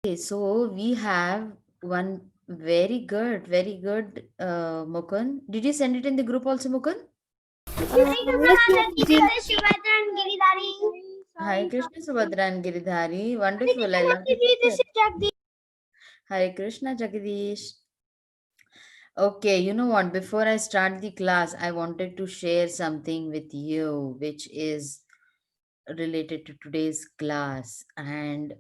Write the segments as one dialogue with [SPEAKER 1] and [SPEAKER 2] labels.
[SPEAKER 1] Okay, so we have one very good, Mukun. Did you send it in the group also, Mukun?
[SPEAKER 2] Yes, Mataji.
[SPEAKER 1] Hi, Krishna, Subhadra, and Giridhari. Wonderful. I love the picture. Hi, Krishna, Jagadish. Okay, you know what? Before I start the class, I wanted to share something with you, which is related to today's class. And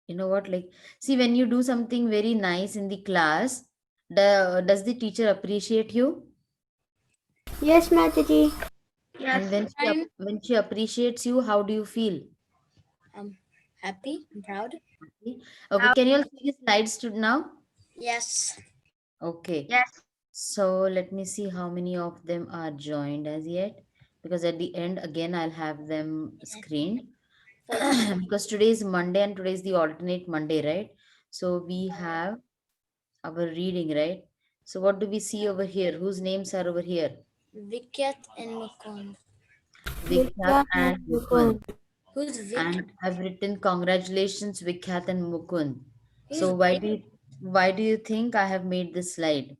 [SPEAKER 1] you know what? Like, see, when you do something very nice in the class, does the teacher appreciate you?
[SPEAKER 2] Yes, Mataji.
[SPEAKER 1] And
[SPEAKER 3] Yes, I'm
[SPEAKER 1] when she appreciates you, how do you feel?
[SPEAKER 3] um happy. I'm proud.
[SPEAKER 1] Okay, okay. Can you all see the slides to now?
[SPEAKER 3] Yes.
[SPEAKER 1] Okay.
[SPEAKER 3] Yes.
[SPEAKER 1] So let me see how many of them are joined as yet. Because at the end, again, I'll have them screened. Because today is Monday and today is the alternate Monday, right? So we have our reading, right? So what do we see over here? Whose names are over here?
[SPEAKER 3] Vikyat and Mukund.
[SPEAKER 1] Vikhyat and Mukund.
[SPEAKER 3] Who's Vic?
[SPEAKER 1] And I've written congratulations, Vikhyat and Mukund.
[SPEAKER 3] Who's
[SPEAKER 1] So why do you think I have made this slide?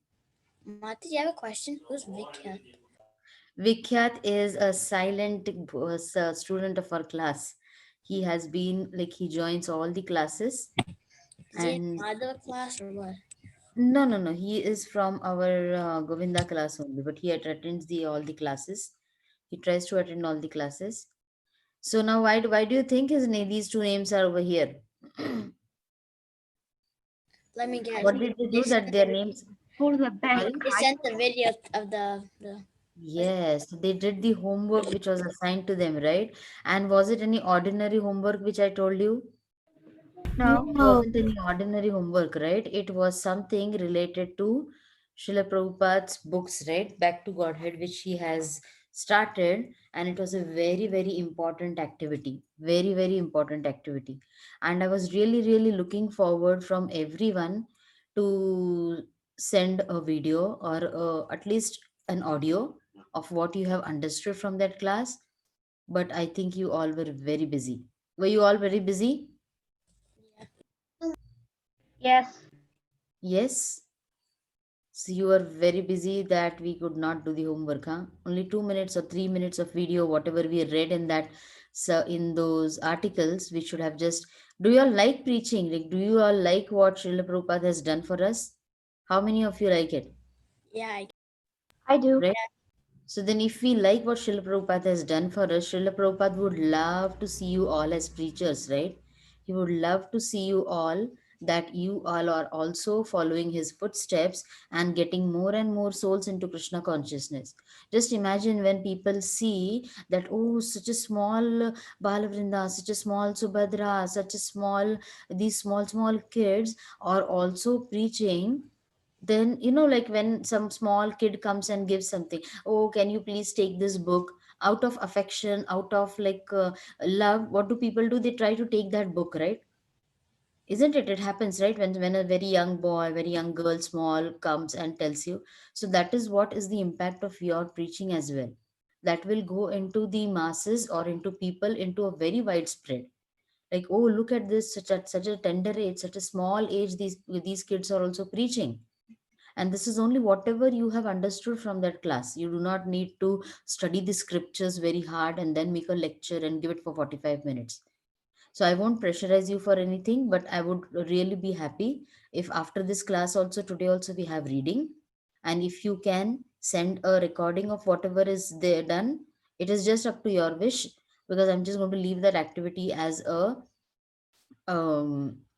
[SPEAKER 3] Mati? You have a question? Who's Vikyat?
[SPEAKER 1] Vikhyat is a silent student of our class. He has been like he joins all the classes
[SPEAKER 3] Is he in
[SPEAKER 1] and
[SPEAKER 3] Madhava class or what?
[SPEAKER 1] no. He is from our Govinda class only, but he attends the all the classes. He tries to attend all the classes. So now, why do you think his name? These two names are over here.
[SPEAKER 3] Let me guess.
[SPEAKER 1] What did they
[SPEAKER 3] They
[SPEAKER 1] do
[SPEAKER 3] sent
[SPEAKER 1] that
[SPEAKER 3] the
[SPEAKER 1] their names? Sorry.
[SPEAKER 3] they sent the video of the
[SPEAKER 1] Yes, they did the homework which was assigned to them, right? And was it any ordinary homework which I told you?
[SPEAKER 3] no.
[SPEAKER 1] It
[SPEAKER 2] No.
[SPEAKER 1] wasn't any ordinary homework, right? It was something related to Srila Prabhupada's books, right? Back to Godhead, which he has started. And it was a very important activity. Very important activity. And I was really looking forward from everyone to send a video or at least an audio of what you have understood from that class. But I think you all were very busy. Were you all very busy?
[SPEAKER 3] Yes.
[SPEAKER 1] Yes. So you were very busy that we could not do the homework, huh? Only 2 minutes or 3 minutes of video, whatever we read in that, so in those articles, we should have just. Do you all like preaching? Like, do you all like what Srila Prabhupada has done for us? How many of you like it?
[SPEAKER 3] Yeah. I,
[SPEAKER 2] I do.
[SPEAKER 1] Right? So then, if we like what Srila Prabhupada has done for us, Srila Prabhupada would love to see you all as preachers, right? He would love to see you all that you all are also following his footsteps and getting more and more souls into Krishna consciousness. Just imagine when people see that, oh, such a small Balavrinda, such a small Subhadra, such a small, these small kids are also preaching. Then like when some small kid comes and gives something, oh, can you please take this book, out of affection, out of like love, what do people do? They try to take that book, right? Isn't it? It happens, right? When a very young boy, very young girl, small, comes and tells you. So that is what is the impact of your preaching as well. That will go into the masses or into people into a very widespread. Like, oh, look at this, such a tender age, such a small age, these kids are also preaching. And this is only whatever you have understood from that class. You do not need to study the scriptures very hard and then make a lecture and give it for 45 minutes. So I won't pressurize you for anything, but I would really be happy if after this class also, today also, we have reading. And if you can send a recording of whatever is there done, it is just up to your wish, because I'm just going to leave that activity as a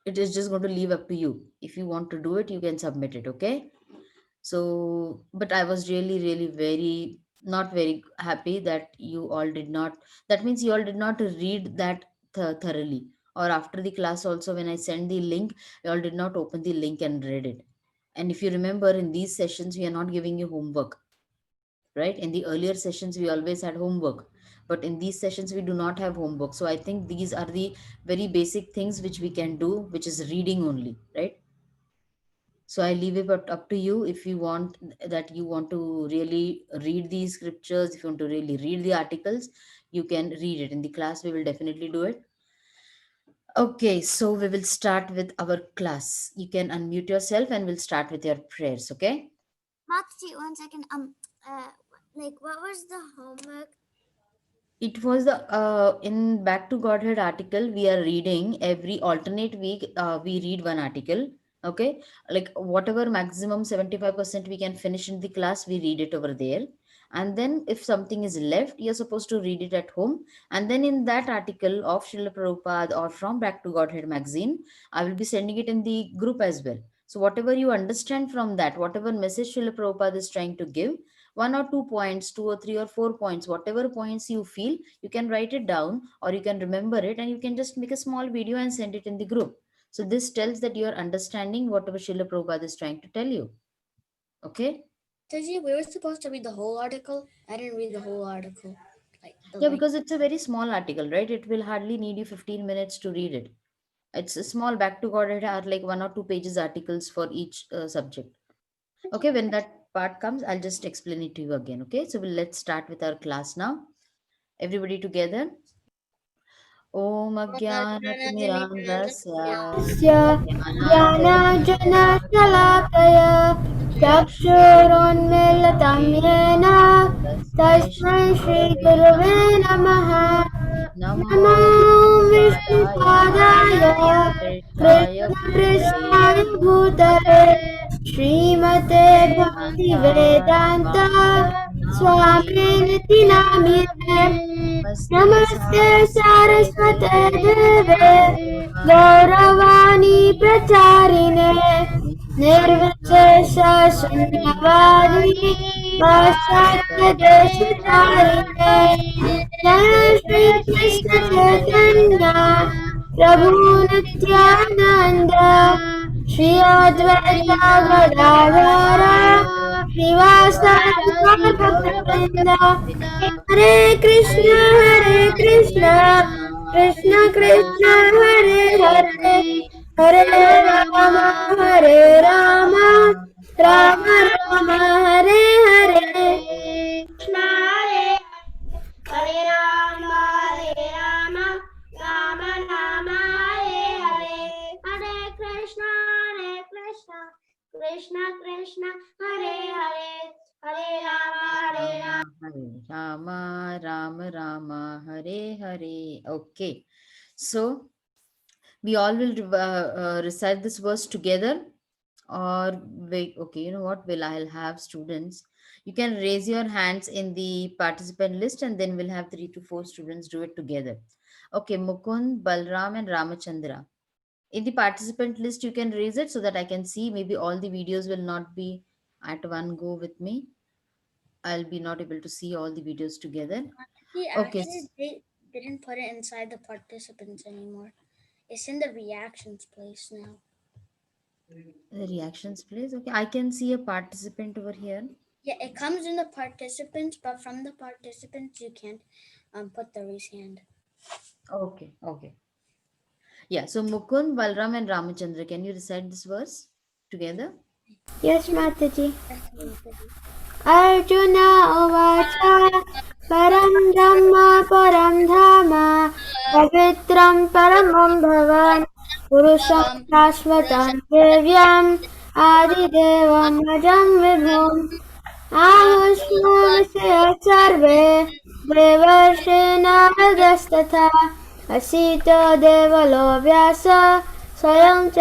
[SPEAKER 1] it is just going to leave up to you. If you want to do it, you can submit it, okay? So, but I was really very not very happy that you all did not. That means you all did not read that thoroughly. Or after the class, also, when I sent the link, you all did not open the link and read it. And if you remember, in these sessions, we are not giving you homework, right? In the earlier sessions, we always had homework. But in these sessions, we do not have homework. So I think these are the very basic things which we can do, which is reading only, right? So I leave it up to you. If you want that, you want to really read these scriptures, if you want to really read the articles, you can read it in the class. We will definitely do it. Okay, so we will start with our class. You can unmute yourself and we'll start with your prayers, okay?
[SPEAKER 3] Mataji, 1 second. Like, what was the homework?
[SPEAKER 1] It was the in Back to Godhead article. We are reading every alternate week. We read one article. Okay, like whatever maximum 75% we can finish in the class, we read it over there. And then if something is left, you're supposed to read it at home. And then in that article of Srila Prabhupada or from Back to Godhead magazine, I will be sending it in the group as well. So whatever you understand from that, whatever message Srila Prabhupada is trying to give, 1 or 2 points, 2 or 3 or 4 points, whatever points you feel, you can write it down or you can remember it and you can just make a small video and send it in the group. So this tells that you are understanding whatever Srila Prabhupada is trying to tell you. Okay?
[SPEAKER 3] Mataji, we were supposed to read the whole article. I didn't read the whole article. Like the
[SPEAKER 1] Yeah, because it's a very small article, right? It will hardly need you 15 minutes to read it. It's a small back to God, it are like 1 or 2 pages articles for each subject. Okay, when that part comes, I'll just explain it to you again. Okay, so let's start with our class now. Everybody together. ॐ अज्ञानतिमिरान्धस्य
[SPEAKER 2] स्य
[SPEAKER 1] ज्ञानाञ्जनशलाकया
[SPEAKER 2] ज्ञानाञ्जनशलाकय चक्षुरोन्मीलितं
[SPEAKER 1] चक्षुरुन्मीलितं
[SPEAKER 2] येन
[SPEAKER 1] तस्मै
[SPEAKER 2] तस्मै
[SPEAKER 1] श्रीगुरवे
[SPEAKER 2] श्रीगुरुवे
[SPEAKER 1] नमः
[SPEAKER 2] नमः।
[SPEAKER 1] नमो
[SPEAKER 2] नमो
[SPEAKER 1] विष्णुपादाय
[SPEAKER 2] विष्णुपादाय
[SPEAKER 1] कृष्णपृष्ठाय भूतले
[SPEAKER 2] कृष्णपृष्ठाय भूतले श्रीमते भक्तिवेदान्त स्वामिनिति नामिने।
[SPEAKER 1] नमस्ते
[SPEAKER 2] नमस्ते
[SPEAKER 1] सारस्वते
[SPEAKER 2] सारस्वते देवे
[SPEAKER 1] गौरवाणी
[SPEAKER 2] गौरवाणी प्रचारिणे निर्विशेष शून्यवादी पाश्चात्य देशतारिणे। जय श्री कृष्ण चैतन्य प्रभु नित्यानंद श्री अद्वैत गदाधर श्रीवासादि गौरभक्तवृंद। हरे कृष्ण कृष्ण कृष्ण हरे हरे हरे राम हरे Ram Ram Ram Hare Hare.
[SPEAKER 3] Krishna Hare Hare Rama Hare Rama Rama Rama Hare Hare Hare Krishna Krishna Krishna Hare Hare Hare Rama
[SPEAKER 1] Hare Rama, Rama Rama, Hare Hare. Okay, so we all will recite this verse together, or wait. Okay, you know what? Will I'll have students. You can raise your hands in the participant list, and then we'll have 3 to 4 students do it together. Okay, Mukund, Balram, and Ramachandra. In the participant list, you can raise it so that I can see. Maybe all the videos will not be at one go with me. I'll be not able to see all the videos together.
[SPEAKER 3] He
[SPEAKER 1] Okay,
[SPEAKER 3] actually didn't put it inside the participants anymore. It's in the reactions place now.
[SPEAKER 1] the reactions please. Okay, I can see a participant over here.
[SPEAKER 3] Yeah, it comes in the participants, but from the participants you can't put the raise hand.
[SPEAKER 1] Okay, okay. Yeah, so Mukund, Balram, and Ramachandra, can you recite this verse together?
[SPEAKER 2] Yes, Mataji. Arjun उवाच परं ब्रह्म परं धाम पवित्रं परमं भवान् पुरुषं शाश्वतं दिव्यम् आदिदेवम् अजं विभुम् आहुष्मस्य सर्वे देवर्षि नारदस्तथा असीतो देवलो व्यास स्वयं च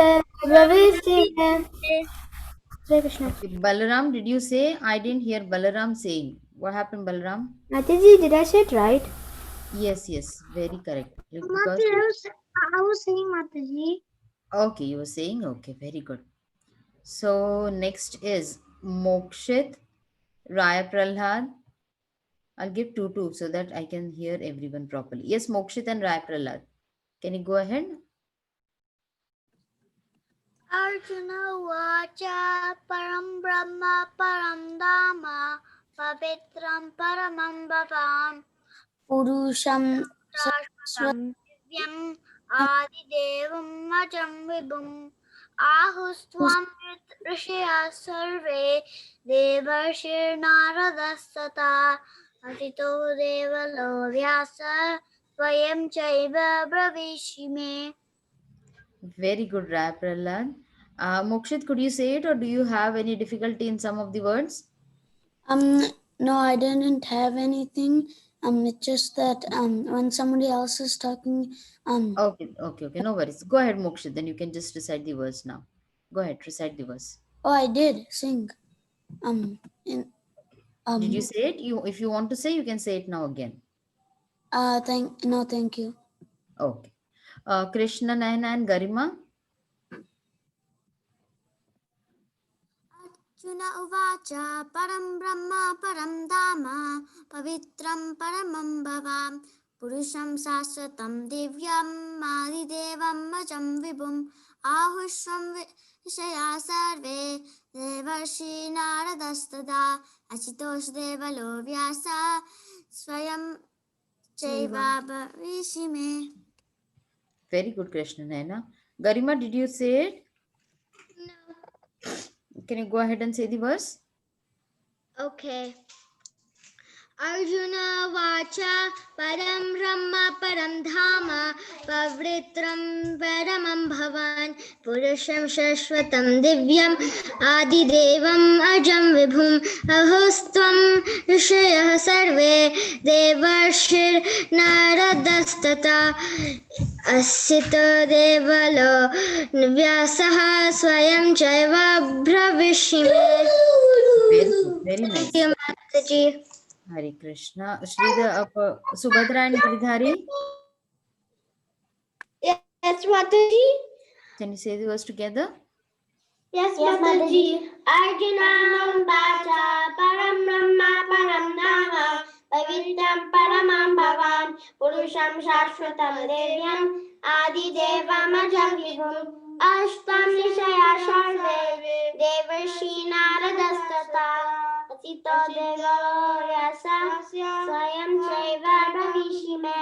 [SPEAKER 2] ब्रवीषि। Hare Krishna.
[SPEAKER 1] Okay, Balaram, did you say? I didn't hear Balaram saying. What happened, Balaram?
[SPEAKER 2] Mataji, did I say it right?
[SPEAKER 1] Yes, yes, very correct. Because
[SPEAKER 3] I was saying Mataji.
[SPEAKER 1] okay, you were saying okay, very good. So next is Mokshit, Raya Prahlad. I'll give two so that I can hear everyone properly. Yes, Mokshit and Raya Prahlad. Can you go ahead?
[SPEAKER 3] Arjuna Vacha Param Brahma Param Dhamma Pavitram Paramam Bhavam Purusham Swam Adidevam Ajam Vibhum Ahustvam Rishya Sarve Devarshir Naradasata Atito Devalo Vyasa Svayam Chaiva Bravishime.
[SPEAKER 1] Very good, Rai Prahlad. Mokshit, could you say it, or do you have any difficulty in some of the words?
[SPEAKER 3] Um, no, I didn't have anything. It's just that when somebody else is talking,
[SPEAKER 1] Okay, okay, okay. No worries. Go ahead, Mokshit. Then you can just recite the verse now. Go ahead, recite the verse.
[SPEAKER 3] oh, I did sing. In
[SPEAKER 1] Did you
[SPEAKER 3] um,
[SPEAKER 1] say it? You, if you want to say, you can say it now again.
[SPEAKER 3] thank you.
[SPEAKER 1] Okay. Krishna, Nayana, and Garima.
[SPEAKER 3] Arjun उवाच परं ब्रह्म परं धाम पवित्रं परमं भवाम् पुरुषं शाश्वतं दिव्यम् आदिदेवम् अजं विभुम् आहुष्वं विषया सर्वे देवर्षि नारदस्तदा अचितोष देवलो व्यास स्वयं चैवाभविषि मे.
[SPEAKER 1] Very good, Krishna, Nayana. Garima, did you say it? Can you go ahead and say the verse?
[SPEAKER 3] Okay. Arjun watch परं ब्रह्म परं धाम पवित्रं परमं भवान् पुरुषं शाश्वतं दिव्यम् आदिदेवम् अजं विभुम् अहोस्त्वं ऋषयः सर्वे देवर्षिर्नारदस्तथा असितो देवलो व्यासः स्वयं चैव भविष्यति.
[SPEAKER 1] Very good. Very
[SPEAKER 3] Thank
[SPEAKER 1] nice.
[SPEAKER 3] you, Mataji.
[SPEAKER 1] Hare Krishna. Sridhar, Subhadra and Giridhari,
[SPEAKER 3] Yes, Mataji.
[SPEAKER 1] can you say the verse together?
[SPEAKER 3] Yes, Mataji. Arjuna Bacha Param Brahma Param Dhama Pavitram Paramam Bhavan Purusham Shashvatam Devyam Adi Devam Ajam Vibhum Ashtam Nishaya Sharve Devarshi Naradastata Atito Devalo Vyasa Swayam Chaiva Bhavishime.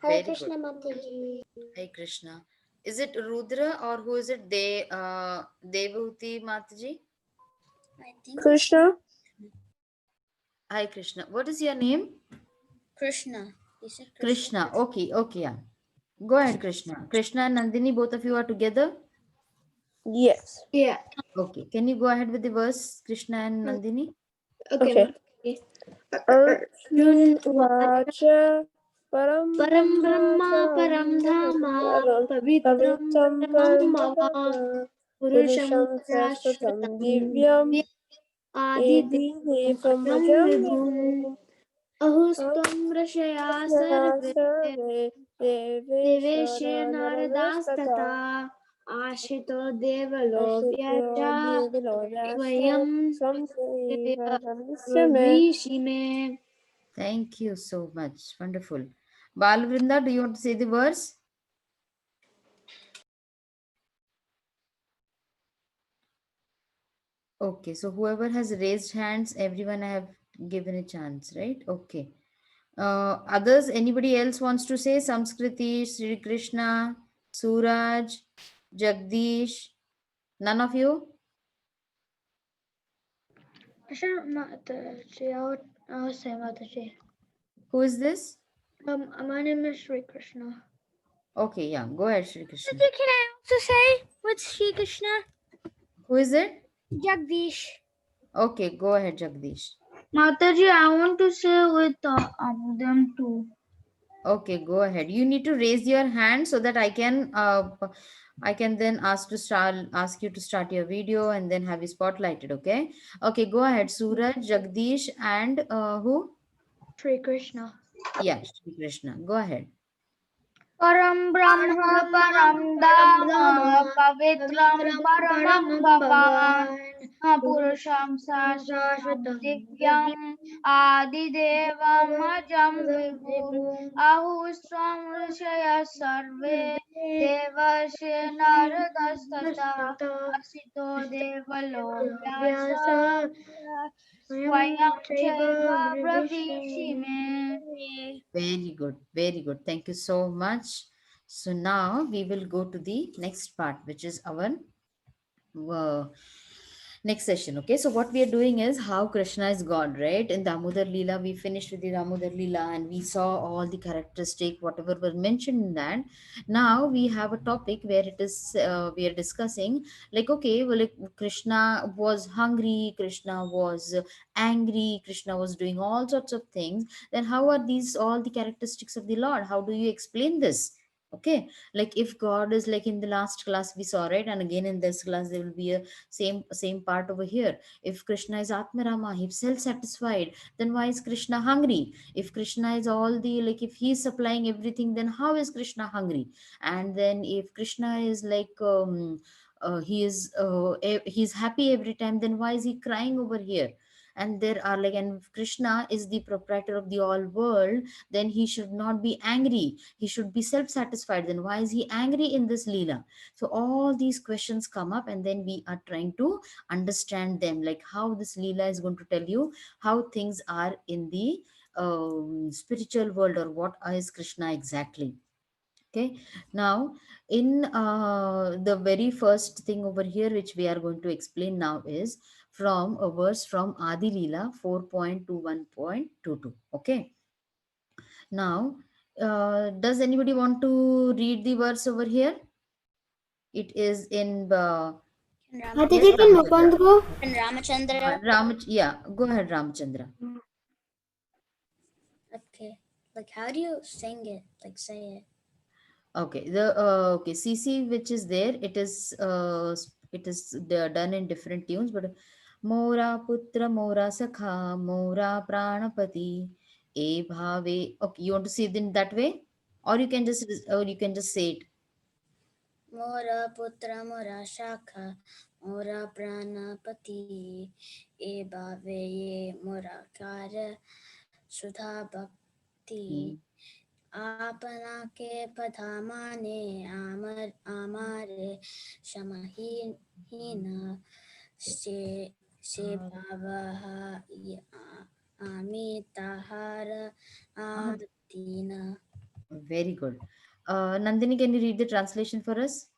[SPEAKER 3] Hare
[SPEAKER 1] Very
[SPEAKER 3] Krishna
[SPEAKER 1] good.
[SPEAKER 3] Mataji.
[SPEAKER 1] Hare Krishna. Is it Rudra or who is it? Devahuti Mataji?
[SPEAKER 3] I think
[SPEAKER 2] Krishna.
[SPEAKER 1] Hi Krishna. What is your name?
[SPEAKER 3] Krishna. He said
[SPEAKER 1] Krishna. Okay, okay, yeah. Go ahead, Krishna. Krishna and Nandini, both of you are together?
[SPEAKER 2] Yes.
[SPEAKER 3] Yeah.
[SPEAKER 1] Okay. Can you go ahead with the verse, Krishna and Nandini?
[SPEAKER 2] Okay. Arjun Vacha Param
[SPEAKER 3] Param
[SPEAKER 2] Brahma
[SPEAKER 3] Brahma Param Dhama Pavitram
[SPEAKER 2] Pavitram
[SPEAKER 3] Paramam Bhava
[SPEAKER 2] Parama
[SPEAKER 3] Purusham
[SPEAKER 2] Purusham Shashvatam
[SPEAKER 3] Shashvatam
[SPEAKER 2] Divyam
[SPEAKER 3] Adi
[SPEAKER 2] Edi
[SPEAKER 3] Devam
[SPEAKER 2] Devamajam
[SPEAKER 3] Vibhum Ahustam Rashaya Sarve
[SPEAKER 2] Sarve
[SPEAKER 3] Deveshe
[SPEAKER 2] Deveshwara Naradastata
[SPEAKER 3] Naradastata Ashito Devalo
[SPEAKER 2] Ashitya
[SPEAKER 3] Vyacha
[SPEAKER 2] Devilovyasa
[SPEAKER 3] Swayam
[SPEAKER 2] Samsaiva Samishame.
[SPEAKER 3] Vishime.
[SPEAKER 1] Thank you so much. Wonderful. Balvrinda, do you want to say the verse? Okay, so whoever has raised hands, everyone I have given a chance, right? Okay. Others, anybody else wants to say? Samskriti, Sri Krishna, Suraj, Jagdish, none of you?
[SPEAKER 3] Sure, Mataji. I'll say Mataji.
[SPEAKER 1] Who is this?
[SPEAKER 3] My name is Sri Krishna.
[SPEAKER 1] Okay, yeah, go ahead, Sri Krishna.
[SPEAKER 3] Can I also say with Sri Krishna?
[SPEAKER 1] Who is it?
[SPEAKER 3] Jagdish.
[SPEAKER 1] Okay, go ahead, Jagdish.
[SPEAKER 3] Mataji, I want to say with them too.
[SPEAKER 1] Okay, go ahead. You need to raise your hand so that I can then ask you to start your video and then have you spotlighted. Okay. Okay, go ahead. Suraj, Jagdish, and who?
[SPEAKER 3] Sri Krishna.
[SPEAKER 1] Yeah, Shri Krishna. Go ahead.
[SPEAKER 3] Param Brahma Param Dhamma Pavitram Paramam Bhavan Purusham Sashvatam Divyam Adi Devam Ajam Vibhum Ahustam Rishaya Sarve Devashi Naradastata Asito Devalo Vyasa Swayam Chaiva Bravishime.
[SPEAKER 1] Very good. Very good. Thank you so much. So now we will go to the next part, which is our uh, next session. Okay, so what we are doing is how Krishna is God, right? In Damodar Leela, we finished with the Damodar Leela and we saw all the characteristic whatever were mentioned in that. Now we have a topic where it is we are discussing, like, okay, well, like, Krishna was hungry, Krishna was angry, Krishna was doing all sorts of things. Then how are these all the characteristics of the Lord? How do you explain this? Okay, like if God is, like in the last class we saw, right, and again in this class there will be a same part over here. If Krishna is Atmarama, he's self-satisfied, then why is Krishna hungry? If Krishna is all the, like if he's supplying everything, then how is Krishna hungry? And then if Krishna is like he's happy every time, then why is he crying over here? And there are like, and if Krishna is the proprietor of the all world, then he should not be angry, he should be self-satisfied, then why is he angry in this leela? So all these questions come up, and then we are trying to understand them, like how this leela is going to tell you how things are in the spiritual world, or what is Krishna exactly. Okay, now in the very first thing over here which we are going to explain now is from a verse from Adi Leela 4.21.22. Okay, now does anybody want to read the verse over here? It is in yes,
[SPEAKER 2] Aditi, can
[SPEAKER 1] Ramachandra.
[SPEAKER 2] Mukund go?
[SPEAKER 3] And Ramachandra.
[SPEAKER 1] Yeah, go ahead, Ramachandra.
[SPEAKER 3] Okay. Like, how do you sing it? Like, say it.
[SPEAKER 1] Okay, the okay CC which is there, it is done in different tunes, but Mora Putra Mora Sakha Mora Pranapati E Bhave. Okay, you want to see it in that way, or you can just say it.
[SPEAKER 3] Mora Putra Mora Shakha Mora Pranapati E Bhave Ye Mora Kara Sudha Bhakti आपना के पथा माने आमर आमारे शमहीन से भावः आमी ताहार आदतीना.
[SPEAKER 1] Very good. Nandini, can you read the translation for us?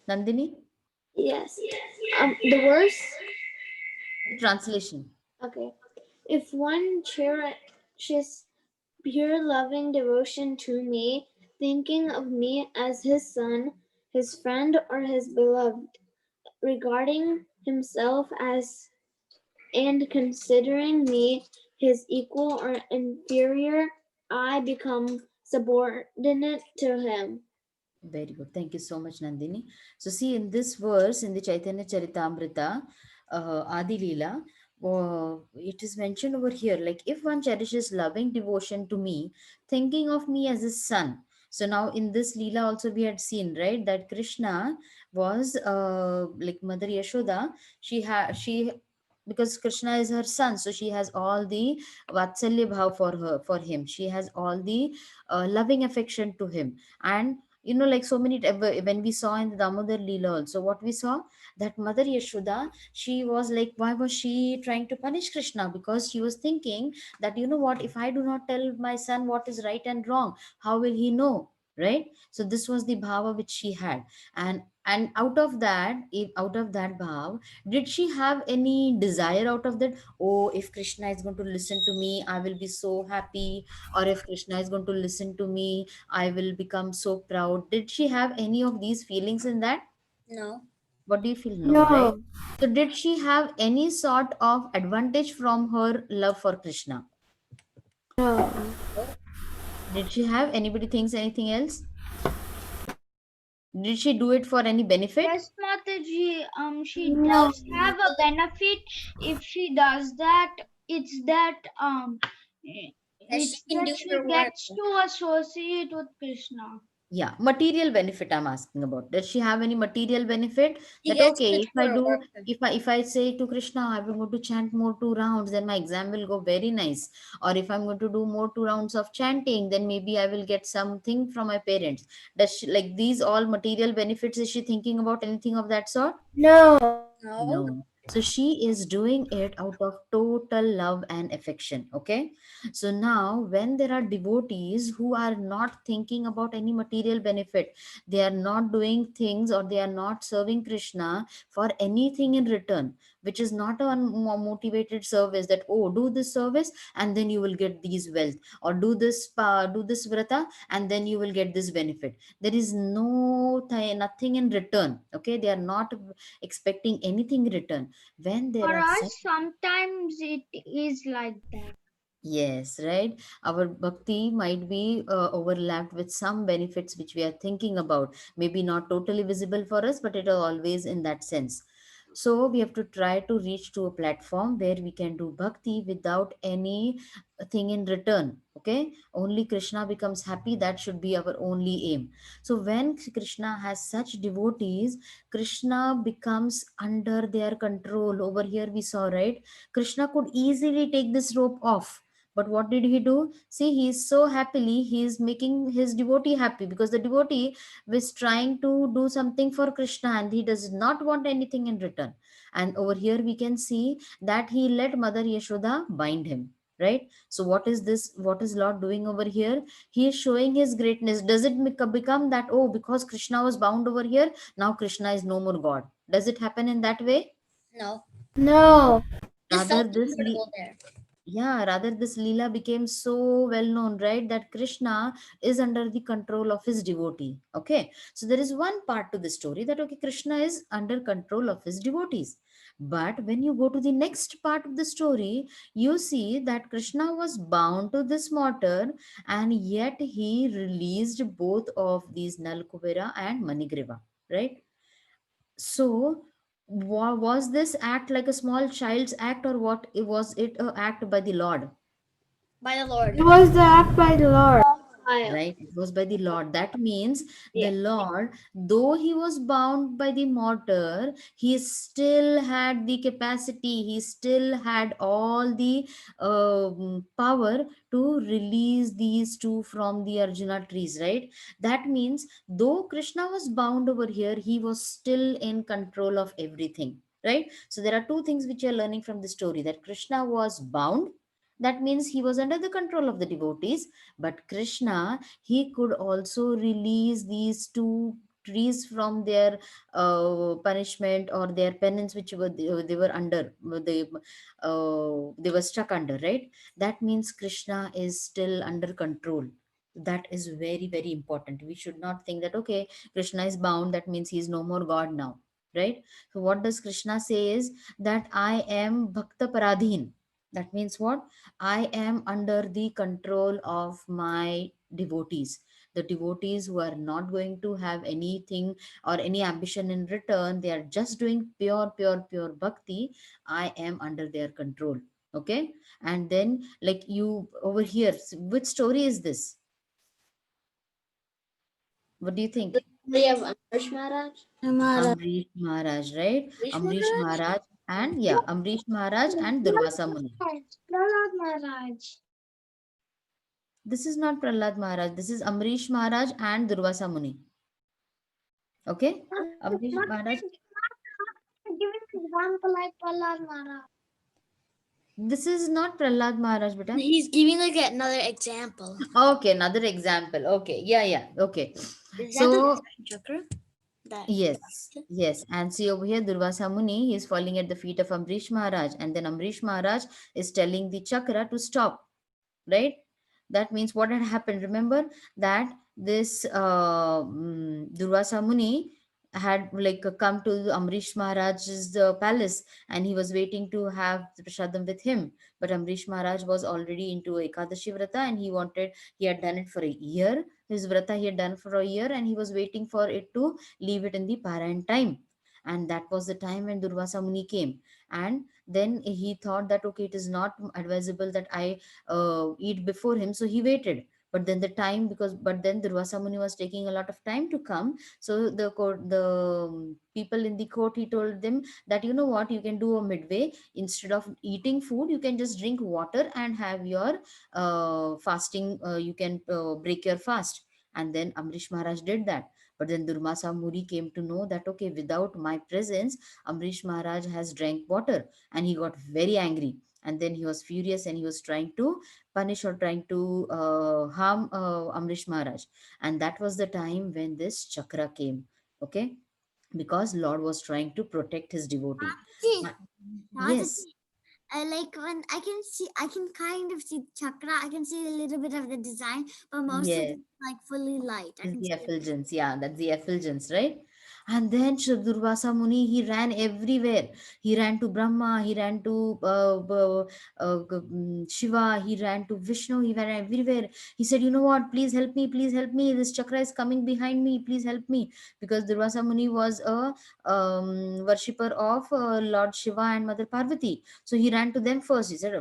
[SPEAKER 1] Nandini,
[SPEAKER 2] Yes. The verse.
[SPEAKER 1] the translation.
[SPEAKER 2] Okay. If one cherishes pure loving devotion to me, thinking of me as his son, his friend, or his beloved, regarding himself as and considering me his equal or inferior, I become subordinate to him.
[SPEAKER 1] Very good. Thank you so much, Nandini. So, see, in this verse, in the Chaitanya Charitamrita, Adi Leela, it is mentioned over here, like, if one cherishes loving devotion to me, thinking of me as his son. So, now in this Leela also we had seen, right, that Krishna was like Mother Yashoda, she, because Krishna is her son, so she has all the Vatsalya Bhav for her, for him. She has all the loving affection to him. And like so many when we saw in the Damodar Leela also, what we saw, that Mother Yashoda, she was like, why was she trying to punish Krishna? Because she was thinking that, what, if I do not tell my son what is right and wrong, how will he know, right? So this was the bhava which she had. And out of that, if out of that bhav, did she have any desire out of that? Oh, if Krishna is going to listen to me, I will be so happy. Or if Krishna is going to listen to me, I will become so proud. Did she have any of these feelings in that?
[SPEAKER 3] No.
[SPEAKER 1] What do you feel? No, right?
[SPEAKER 2] No.
[SPEAKER 1] So, did she have any sort of advantage from her love for Krishna?
[SPEAKER 2] No.
[SPEAKER 1] Did she have, anybody thinks anything else? Did she do it for any benefit?
[SPEAKER 4] Yes, Mataji, she
[SPEAKER 2] No.
[SPEAKER 4] does have a benefit if she does that. It's that
[SPEAKER 3] That she can do
[SPEAKER 4] she
[SPEAKER 3] her work.
[SPEAKER 4] gets to associate with Krishna.
[SPEAKER 1] Yeah, material benefit I'm asking about. Does she have any material benefit?
[SPEAKER 3] She
[SPEAKER 1] That
[SPEAKER 3] gets
[SPEAKER 1] okay,
[SPEAKER 3] to
[SPEAKER 1] if I
[SPEAKER 3] her
[SPEAKER 1] do,
[SPEAKER 3] work.
[SPEAKER 1] if I say to Krishna, I will go to chant more 2 rounds, then my exam will go very nice. Or if I'm going to do more 2 rounds of chanting, then maybe I will get something from my parents. Does she, like these all material benefits, is she thinking about anything of that sort?
[SPEAKER 2] No.
[SPEAKER 3] No.
[SPEAKER 1] No. So she is doing it out of total love and affection. Okay, so now when there are devotees who are not thinking about any material benefit, they are not doing things or they are not serving Krishna for anything in return, which is not a motivated service that, oh, do this service and then you will get these wealth, or do this vrata and then you will get this benefit. There is nothing in return. Okay, they are not expecting anything in return. When there
[SPEAKER 4] For
[SPEAKER 1] are
[SPEAKER 4] us,
[SPEAKER 1] such,
[SPEAKER 4] sometimes it is like that.
[SPEAKER 1] yes, right, our bhakti might be overlapped with some benefits which we are thinking about, maybe not totally visible for us, but it is always in that sense. So we have to try to reach to a platform where we can do bhakti without any thing in return. Okay, only Krishna becomes happy, that should be our only aim. So when Krishna has such devotees, Krishna becomes under their control. Over here we saw, right, Krishna could easily take this rope off, but what did he do? See, he is so happily, he is making his devotee happy, because the devotee was trying to do something for Krishna and he does not want anything in return. And over here we can see that he let Mother Yashoda bind him. Right? So what is this? What is Lord doing over here? He is showing his greatness. Does it become that, oh, because Krishna was bound over here, now Krishna is no more God? Does it happen in that way?
[SPEAKER 3] No,
[SPEAKER 2] No.
[SPEAKER 3] just
[SPEAKER 1] Rather,
[SPEAKER 3] felt
[SPEAKER 1] this
[SPEAKER 3] comfortable there.
[SPEAKER 1] yeah, rather this Leela became so well known, right, that Krishna is under the control of his devotee. Okay, so there is one part to the story that, okay, Krishna is under control of his devotees. But when you go to the next part of the story, you see that Krishna was bound to this mortar, and yet he released both of these Nalkuvera and Manigriva, right? So, was this act like a small child's act, or what? Was it a act by the Lord?
[SPEAKER 3] By the Lord.
[SPEAKER 2] It was the act by the Lord. Child.
[SPEAKER 1] Right? It was by the Lord. That means the
[SPEAKER 2] Yeah.
[SPEAKER 1] Lord, though he was bound by the mortar, he still had the capacity, he still had all the power to release these two from the Arjuna trees, right? That means though Krishna was bound over here, he was still in control of everything. Right? So there are two things which you're learning from the story, that Krishna was bound. That means he was under the control of the devotees, but Krishna, he could also release these two trees from their punishment or their penance, which they were under, they were stuck under, right? That means Krishna is still under control. That is very, very important. We should not think that, okay, Krishna is bound, that means he is no more God now, right? So what does Krishna say is that I am bhakta paradhin. That means what? I am under the control of my devotees. The devotees who are not going to have anything or any ambition in return, they are just doing pure, pure, pure bhakti. I am under their control. Okay. And then, like you over here, which story is this? What do you think?
[SPEAKER 2] We have Amrish Maharaj.
[SPEAKER 3] Maharaj.
[SPEAKER 1] Amrish Maharaj, right?
[SPEAKER 3] Amrish
[SPEAKER 1] Amrish
[SPEAKER 3] Maharaj?
[SPEAKER 1] Maharaj and yeah, Amrish Maharaj and Durvasa Muni.
[SPEAKER 4] Prahlad Maharaj.
[SPEAKER 1] This is not Prahlad Maharaj. This is Amrish Maharaj and Durvasa Muni. Okay? Amrish
[SPEAKER 4] Not
[SPEAKER 1] Maharaj.
[SPEAKER 4] giving example like Prahlad Maharaj.
[SPEAKER 1] This is not Prahlad Maharaj, beta.
[SPEAKER 3] He's giving like another example.
[SPEAKER 1] Okay, another example. Okay, yeah, yeah. Okay.
[SPEAKER 3] Is that the
[SPEAKER 1] So,
[SPEAKER 3] chakra? That.
[SPEAKER 1] yes, yes. And see over here, Durvasa Muni, he is falling at the feet of Amrish Maharaj. And then Amrish Maharaj is telling the chakra to stop, right? That means what had happened. Remember that this Durvasa Muni had like come to Amrish Maharaj's palace, and he was waiting to have the prasadam with him. But Amrish Maharaj was already into Ekadashi Vrata, and he had done it for a year. His Vrata he had done for a year, and he was waiting for it to leave it in the Parayan time. And that was the time when Durvasa Muni came. And then he thought that, okay, it is not advisable that I eat before him, so he waited. But then the time, because but then Durvasa Muni was taking a lot of time to come, so the people in the court, he told them that, you know what, you can do a midway. Instead of eating food, you can just drink water and have your fasting, you can break your fast. And then Amrish Maharaj did that. But then Durvasa Muni came to know that, okay, without my presence, Amrish Maharaj has drank water, and he got very angry. And then he was furious, and he was trying to punish or trying to harm Amrish Maharaj. And that was the time when this chakra came. Okay, because Lord was trying to protect his devotee.
[SPEAKER 5] See,
[SPEAKER 1] Uh, Yes,
[SPEAKER 5] I like when I can kind of see the chakra. I can see a little bit of the design, but most of
[SPEAKER 1] yes.
[SPEAKER 5] it is like fully light. I
[SPEAKER 1] Is
[SPEAKER 5] can
[SPEAKER 1] the
[SPEAKER 5] see it.
[SPEAKER 1] effulgence. Yeah, that's the effulgence, right? And then Durvasa Muni, he ran everywhere. He ran to Brahma, he ran to Shiva, he ran to Vishnu, he ran everywhere. He said, you know what, please help me, please help me. This chakra is coming behind me, please help me. Because Durvasa Muni was a worshipper of Lord Shiva and Mother Parvati. So he ran to them first. He said,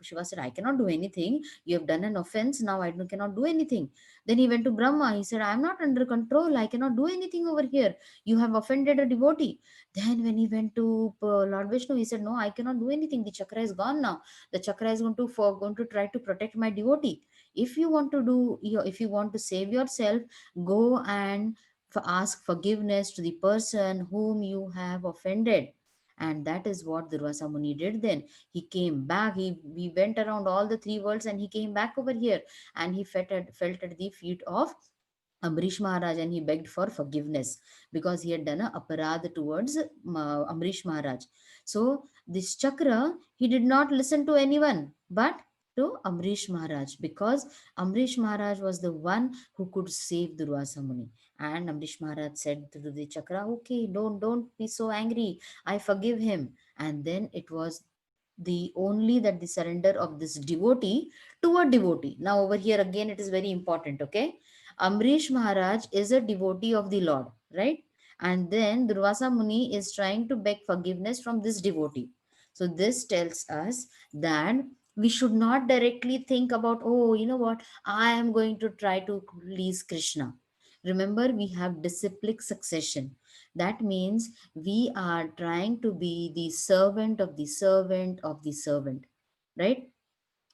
[SPEAKER 1] Shiva said, I cannot do anything. You have done an offense. Now cannot do anything. Then he went to Brahma. He said, I am not under control. I cannot do anything over here. You have offended a devotee. Then when he went to Lord Vishnu, he said, no, I cannot do anything. The chakra is gone now. The chakra is going to try to protect my devotee. If you want to if you want to save yourself, go and ask forgiveness to the person whom you have offended. And that is what Durvasa Muni did then. He came back. He went around all the three worlds, and he came back over here, and he felt at the feet of Amrish Maharaj, and he begged for forgiveness because he had done a aparad towards Amrish Maharaj. So this chakra, he did not listen to anyone but to Amrish Maharaj, because Amrish Maharaj was the one who could save Durvasa Muni. And Amrish Maharaj said to the chakra, okay, don't be so angry. I forgive him. And then it was the only that the surrender of this devotee to a devotee. Now over here again it is very important, okay? Amrish Maharaj is a devotee of the Lord, right? And then Durvasa Muni is trying to beg forgiveness from this devotee. So this tells us that we should not directly think about, oh, you know what, I am going to try to please Krishna. Remember, we have disciplic succession. That means we are trying to be the servant of the servant of the servant, right?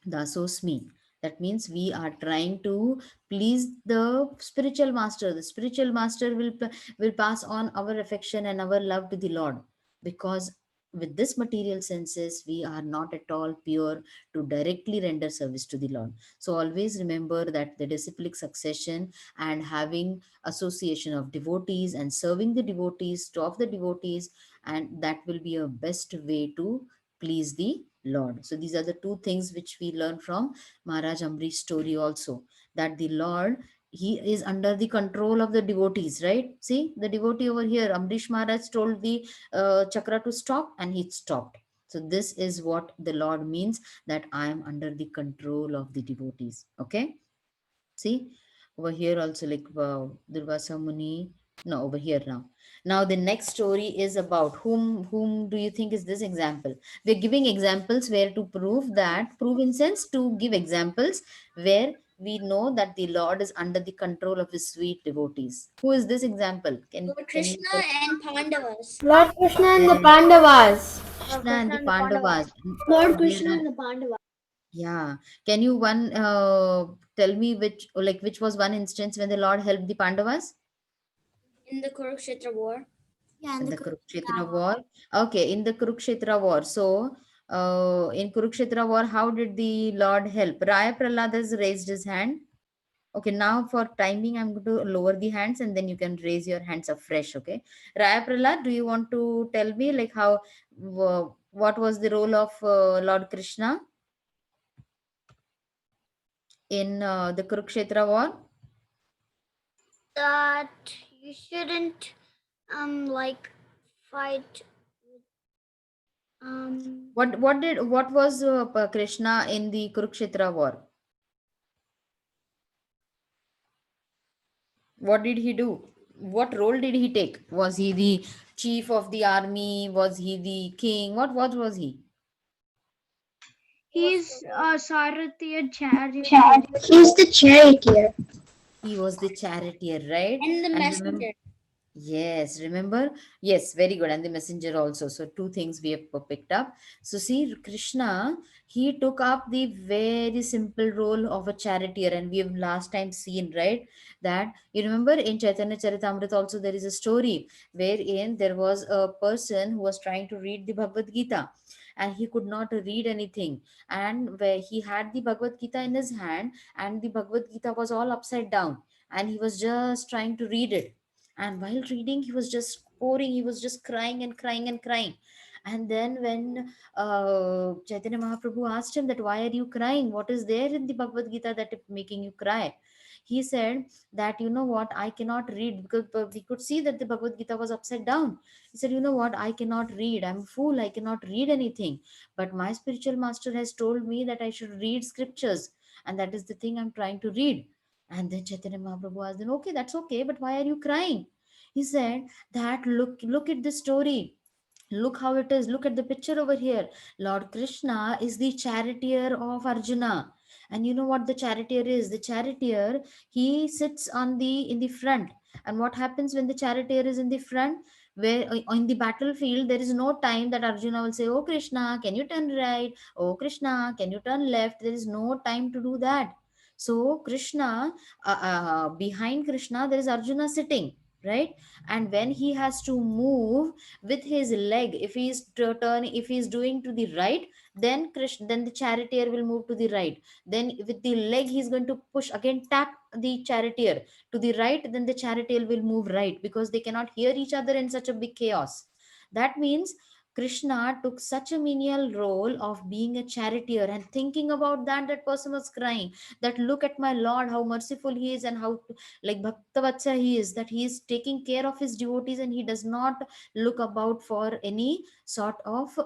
[SPEAKER 1] Dasosmi. That means we are trying to please the spiritual master. The spiritual master will pass on our affection and our love to the Lord, because with this material senses we are not at all pure to directly render service to the Lord. So always remember that the disciplic succession and having association of devotees and serving the devotees to of the devotees, and that will be a best way to please the Lord. So these are the two things which we learn from Maharaj Amrish's story also, that the Lord, he is under the control of the devotees, right? See, the devotee over here, Amrish Maharaj told the chakra to stop, and he stopped. So this is what the Lord means, that I am under the control of the devotees. Okay. See, over here also, like Durvasa Muni. No, over here now. Now the next story is about whom do you think is this example? We're giving examples where to prove in sense to give examples where we know that the Lord is under the control of his sweet devotees. Who is this example? Can you
[SPEAKER 5] Krishna
[SPEAKER 1] tell?
[SPEAKER 5] and Pandavas.
[SPEAKER 2] Lord Krishna and the
[SPEAKER 1] Yes,
[SPEAKER 2] Pandavas. Lord
[SPEAKER 1] Krishna and
[SPEAKER 2] Krishna
[SPEAKER 1] the
[SPEAKER 2] and the Pandavas.
[SPEAKER 1] Pandavas.
[SPEAKER 2] Lord
[SPEAKER 1] There
[SPEAKER 2] Krishna
[SPEAKER 1] are,
[SPEAKER 2] and the Pandavas.
[SPEAKER 1] yeah. Can you tell me which was one instance when the Lord helped the Pandavas?
[SPEAKER 5] In the Kurukshetra war. Yeah, in
[SPEAKER 1] In
[SPEAKER 5] the
[SPEAKER 1] the
[SPEAKER 5] Kurukshetra
[SPEAKER 1] Kurukshetra
[SPEAKER 5] war.
[SPEAKER 1] war. Okay, in the Kurukshetra war. So, in Kurukshetra war, how did the Lord help? Raya Prahlad has raised his hand. Okay, now for timing, I'm going to lower the hands, and then you can raise your hands afresh. Okay, Raya Prahlad, do you want to tell me like how, what was the role of Lord Krishna in the Kurukshetra war?
[SPEAKER 5] That you shouldn't like fight
[SPEAKER 1] What was Krishna in the Kurukshetra war? What did he do? What role did he take? Was he the chief of the army? Was he the king? What was he?
[SPEAKER 4] He's a Sarathy charioteer.
[SPEAKER 2] He's the charioteer.
[SPEAKER 1] He was the charioteer, right?
[SPEAKER 5] and the
[SPEAKER 1] And remember,
[SPEAKER 5] messenger.
[SPEAKER 1] Yes, remember? Yes, very good. And the messenger also. So, two things we have picked up. So, see, Krishna, he took up the very simple role of a charioteer, and we have last time seen, right? That you remember in Chaitanya Charitamrita also there is a story wherein there was a person who was trying to read the Bhagavad Gita and he could not read anything. And where he had the Bhagavad Gita in his hand, and the Bhagavad Gita was all upside down, and he was just trying to read it, and while reading he was just pouring, he was just crying and crying and crying. And then when Chaitanya Mahaprabhu asked him that why are you crying, what is there in the Bhagavad Gita that is making you cry, he said that you know what, I cannot read, because we could see that the Bhagavad Gita was upside down. He said, you know what, I cannot read, I'm a fool, I cannot read anything, but my spiritual master has told me that I should read scriptures, and that is the thing I'm trying to read. And then Chaitanya Mahaprabhu asked, then okay, that's okay, but why are you crying? He said that look at the story. Look how it is. Look at the picture over here. Lord Krishna is the charioteer of Arjuna. And you know what the charioteer is? The charioteer, he sits on the in the front. And what happens when the charioteer is in the front? Where on the battlefield, there is no time that Arjuna will say, oh Krishna, can you turn right? Oh Krishna, can you turn left? There is no time to do that. So Krishna, behind Krishna, there is Arjuna sitting, right? And when he has to move with his leg, if he is if he is doing to the right, then Krishna, then the charioteer will move to the right. Then with the leg he is going to push again, tap the charioteer to the right, then the charioteer will move right, because they cannot hear each other in such a big chaos. That means Krishna took such a menial role of being a charioteer, and thinking about that, that person was crying that look at my Lord, how merciful he is, and how like Bhaktavatsa he is, that he is taking care of his devotees, and he does not look about for any sort of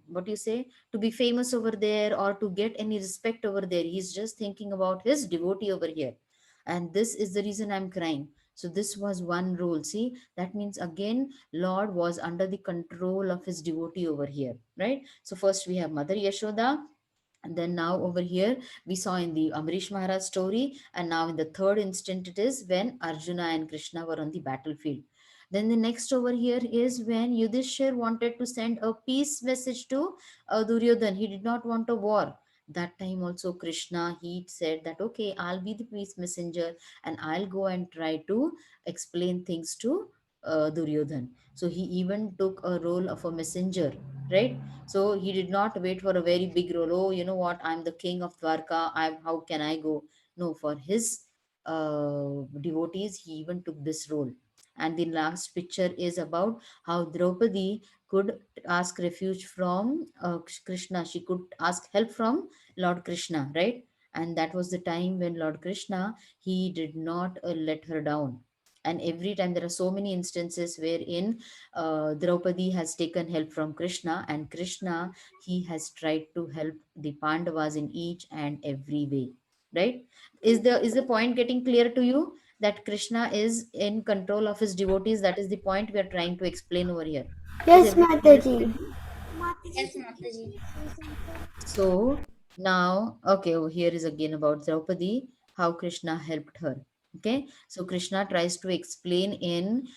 [SPEAKER 1] what do you say, to be famous over there or to get any respect over there. He's just thinking about his devotee over here, and this is the reason I'm crying. So this was one role. See, that means again Lord was under the control of his devotee over here, right? So first we have Mother Yashoda, and then now over here we saw in the Amrish Maharaj story, and now in the third instant it is when Arjuna and Krishna were on the battlefield. Then the next over here is when Yudhishthir wanted to send a peace message to Duryodhan. He did not want a war. That time also Krishna, he said that okay, I'll be the peace messenger and I'll go and try to explain things to Duryodhan. So he even took a role of a messenger, right? So he did not wait for a very big role. Oh, you know what? I'm the king of Dwarka. How can I go? No, for his devotees, he even took this role. And the last picture is about how Draupadi could ask refuge from Krishna. She could ask help from Lord Krishna, right? And that was the time when Lord Krishna, he did not let her down. And every time there are so many instances wherein Draupadi has taken help from Krishna, and Krishna, he has tried to help the Pandavas in each and every way. Right? Is the point getting clear to you that Krishna is in control of his devotees? That is the point we are trying to explain over here. Is
[SPEAKER 3] Yes,
[SPEAKER 1] everything understood
[SPEAKER 3] Mataji.
[SPEAKER 1] with you?
[SPEAKER 5] Mataji,
[SPEAKER 4] Yes,
[SPEAKER 5] can you
[SPEAKER 4] Mataji.
[SPEAKER 5] say something?
[SPEAKER 1] So now, okay, over here is again about Draupadi, how Krishna helped her. Okay, so Krishna tries to explain in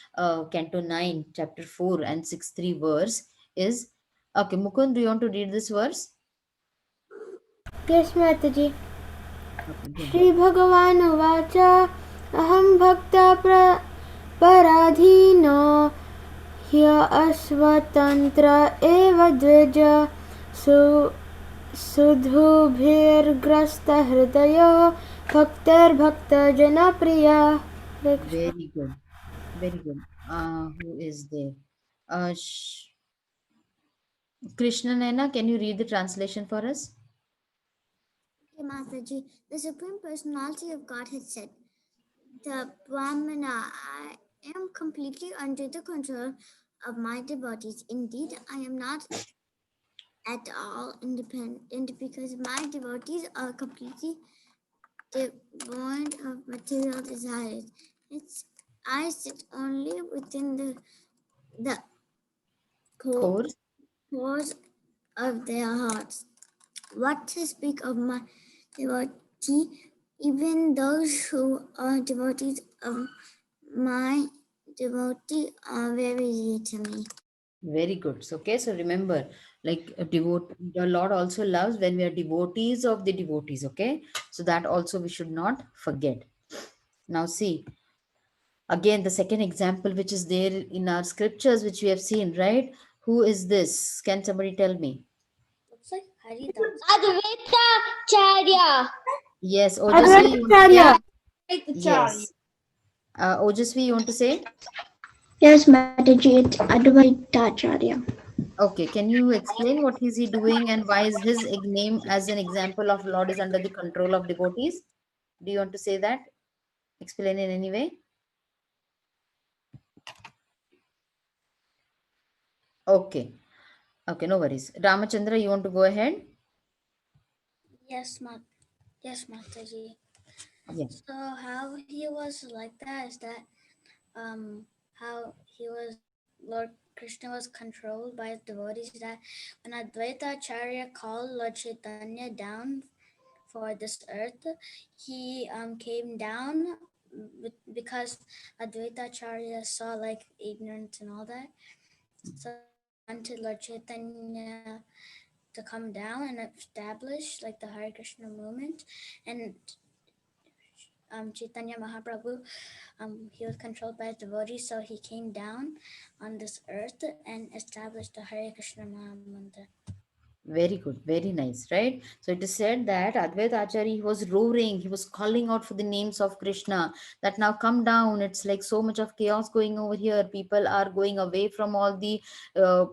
[SPEAKER 1] Canto 9, chapter 4 and 6.3 verse is, okay, Mukund, do you want to read this verse?
[SPEAKER 3] Yes, Mataji.
[SPEAKER 1] Okay, go ahead.
[SPEAKER 3] श्रीभगवानुवाच अहं भक्ता पराधीनो ह्यस्वतन्त्र एव द्विज सु सुधुभिर्ग्रस्तहृदयो भक्तिर्भक्तजनप्रिया. Hare Krishna.
[SPEAKER 1] Very good, very good. Who is there? Krishna Naina, can you read the translation for us?
[SPEAKER 5] Okay, Mataji, the Supreme Personality of Godhead said, the Brahmana, I am completely under the control of my devotees. Indeed, I am not at all independent because my devotees are completely devoid of material desires. It's I sit only within the
[SPEAKER 1] Course.
[SPEAKER 5] cores of their hearts. What to speak of my devotee, even those who are devotees of my devotee are very dear to me.
[SPEAKER 1] Very good. So, okay, so remember, like the Lord also loves when we are devotees of the devotees. Okay, so that also we should not forget. Now, see again the second example which is there in our scriptures, which we have seen, right? Who is this? Can somebody tell me?
[SPEAKER 2] Looks like Haridas.
[SPEAKER 4] Advaita Charya.
[SPEAKER 1] Yes, Ojasvi, you want to say?
[SPEAKER 2] Advaita
[SPEAKER 1] Yes. Ojasvi, you want to say?
[SPEAKER 3] Yes, Mataji, it's Advaita Acharya.
[SPEAKER 1] Okay, can you explain what is he doing and why is his name as an example of Lord is under the control of devotees? Do you want to say that? Explain in any way? Okay. Okay, no worries. Ramachandra, you want to go ahead?
[SPEAKER 2] Yes, Mataji.
[SPEAKER 1] Yeah.
[SPEAKER 2] So how he was like that is that how he was Lord Krishna was controlled by his devotees, that when Advaita Acharya called Lord Chaitanya down for this earth, he came down because Advaita Acharya saw like ignorance and all that. So he wanted Lord Chaitanya to come down and establish like the Hare Krishna movement. And Chaitanya Mahaprabhu, he was controlled by his devotees, so he came down on this earth and established the Hare Krishna Mahamantra.
[SPEAKER 1] Very good, very nice, right? So it is said that Advaita Acharya, he was roaring, he was calling out for the names of Krishna, that now come down. It's like so much of chaos going over here. People are going away from all the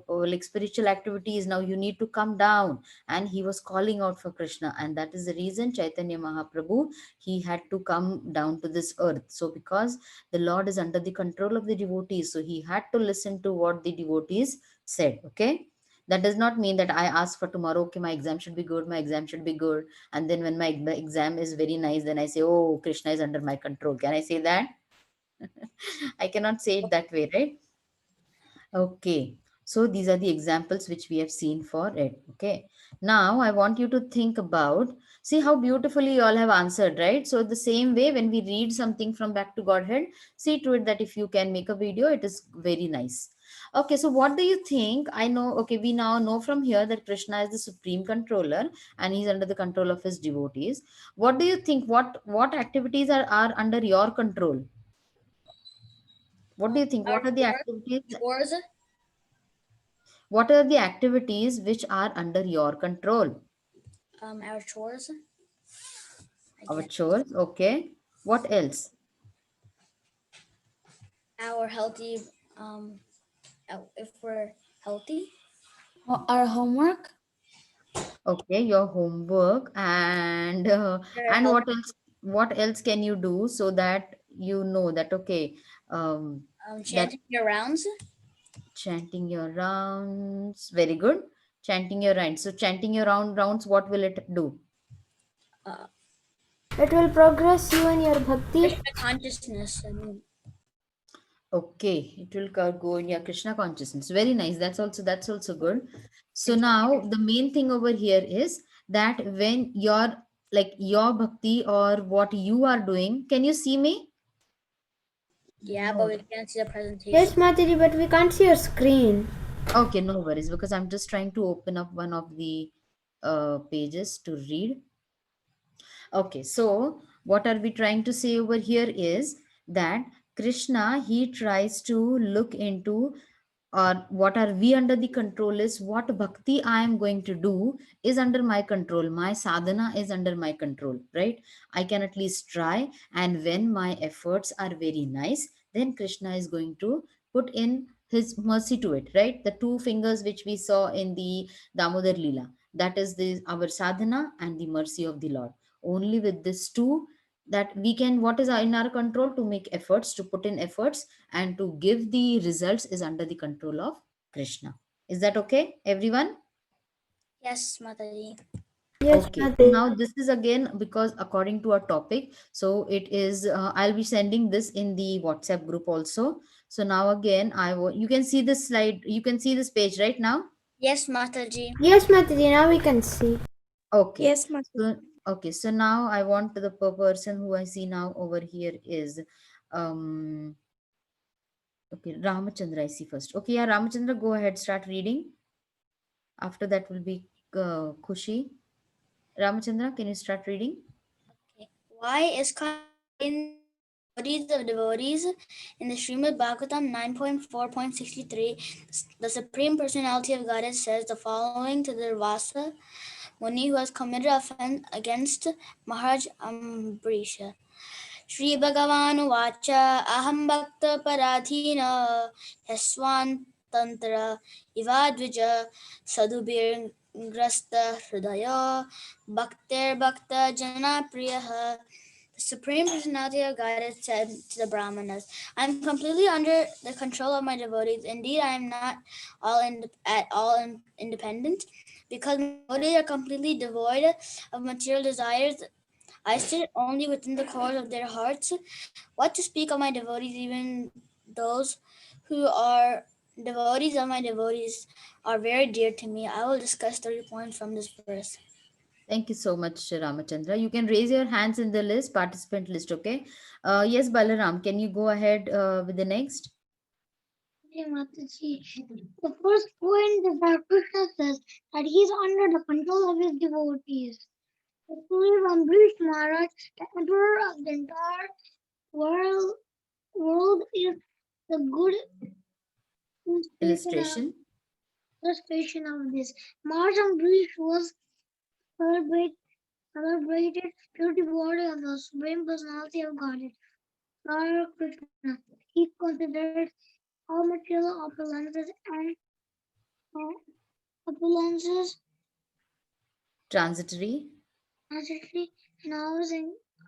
[SPEAKER 1] like spiritual activities. Now you need to come down. And he was calling out for Krishna. And that is the reason Chaitanya Mahaprabhu, he had to come down to this earth. So because the Lord is under the control of the devotees, so he had to listen to what the devotees said, okay? That does not mean that I ask for tomorrow, okay, my exam should be good, my exam should be good. And then when my exam is very nice, then I say, oh, Krishna is under my control. Can I say that? I cannot say it that way, right? Okay. So these are the examples which we have seen for it. Okay. Now I want you to think about, see how beautifully you all have answered, right? So the same way when we read something from Back to Godhead, see to it that if you can make a video, it is very nice. Okay. So what do you think? I know, okay, we now know from here that Krishna is the supreme controller and he's under the control of his devotees. What do you think? What activities are under your control? What do you think?
[SPEAKER 2] Our
[SPEAKER 1] What are the activities?
[SPEAKER 2] chores,
[SPEAKER 1] What are the activities which are under your control?
[SPEAKER 2] our chores, I
[SPEAKER 1] Our
[SPEAKER 2] guess.
[SPEAKER 1] chores, okay. What else?
[SPEAKER 2] Our healthy, if we're healthy,
[SPEAKER 3] Our homework?
[SPEAKER 1] Okay, your homework
[SPEAKER 2] we're
[SPEAKER 1] and
[SPEAKER 2] healthy,
[SPEAKER 1] what else? What else can you do so that you know that okay, um, that
[SPEAKER 2] chanting your rounds.
[SPEAKER 1] chanting your rounds, very good. Chanting your rounds. So chanting your rounds, what will it do?
[SPEAKER 2] Uh,
[SPEAKER 6] It will progress you in your bhakti.
[SPEAKER 2] Krishna consciousness.
[SPEAKER 1] Okay, it will go in your Krishna consciousness. Very nice. That's also good. So
[SPEAKER 2] And
[SPEAKER 1] now the main thing over here is that when you're like your bhakti or what you are doing, can you see me?
[SPEAKER 2] yeah, but
[SPEAKER 1] No.
[SPEAKER 2] we can't see the presentation.
[SPEAKER 6] Yes, Mataji, but we can't see your screen.
[SPEAKER 1] Okay, no worries because I'm just trying to open up one of the pages to read. Okay, so what are we trying to say over here is that Krishna, he tries to look into or what are we under the control is what bhakti I am going to do is under my control. My sadhana is under my control, right? I can at least try. And when my efforts are very nice, then Krishna is going to put in his mercy to it, right? The two fingers which we saw in the Damodar Leela, that is the our sadhana and the mercy of the Lord. Only with this two that we can what is in our control to make efforts, to put in efforts and to give the results is under the control of Krishna. Is that okay, everyone?
[SPEAKER 2] Yes, Mataji.
[SPEAKER 6] Yes,
[SPEAKER 1] Okay. So
[SPEAKER 6] Mataji.
[SPEAKER 1] now this is again because according to our topic, so it is. I'll be sending this in the WhatsApp group also. So now again, you can see this slide. You can see this page right now.
[SPEAKER 2] Yes, Mataji.
[SPEAKER 6] Yes, Mataji, now we can see.
[SPEAKER 1] Okay.
[SPEAKER 7] Yes, Mataji.
[SPEAKER 1] So okay. So now I want the person who I see now over here is, um, Okay, Ramachandra, I see first. Okay, yeah, Ramachandra, go ahead, start reading. After that will be Khushi. Ramachandra, can you start reading?
[SPEAKER 7] Okay. Why is in devotees of devotees in the Srimad Bhagavatam 9.4.63, the Supreme Personality of Godhead says the following to the Durvasa Muni who has committed offense against Maharaj Ambrisha. Shri Bhagavan Vacha Aham Bhakta Paradhina Yaswan Tantra Ivadvija Sadhubir Grasta Hridaya Bhaktir Bhakta Jana Priyaha. The Supreme Personality of Godhead said to the Brahmanas, I am completely under the control of my devotees. Indeed, I am not at all independent. Because my devotees are completely devoid of material desires, I sit only within the core of their hearts. What to speak of my devotees, even those who are devotees of my devotees are very dear to me. I will discuss 30 points from this verse.
[SPEAKER 1] Thank you so much, Ramachandra. You can raise your hands in the list, participant list, okay? Yes, Balaram, can you go ahead with the next?
[SPEAKER 4] Okay, Mataji. The first point that Krishna says that he is under the control of his devotees. The story of Ambarish Maharaj, the emperor of the entire world is the good
[SPEAKER 1] Illustration.
[SPEAKER 4] illustration of this. Maharaj Ambarish was celebrated pure devotee of the Supreme Personality of Godhead, Lord Krishna. He considered all material opulences
[SPEAKER 1] Transitory.
[SPEAKER 4] necessary, and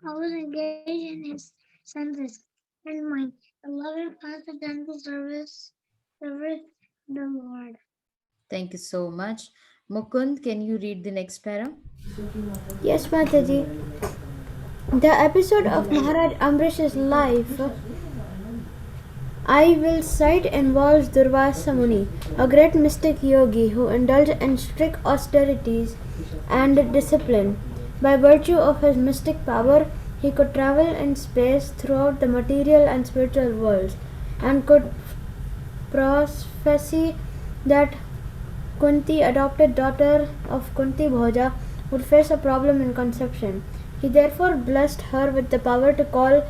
[SPEAKER 4] always engaged in his senses and mind. The loving constant gentle service the Lord.
[SPEAKER 1] Thank you so much. Mukund, can you read the next para?
[SPEAKER 6] Yes, Mataji. The episode of Maharaj Ambrish's life I will cite involves Durvasa Muni, a great mystic yogi who indulged in strict austerities and discipline. By virtue of his mystic power, he could travel in space throughout the material and spiritual worlds and could prophesy that Kunti, adopted daughter of Kunti Bhoja, would face a problem in conception. He therefore blessed her with the power to call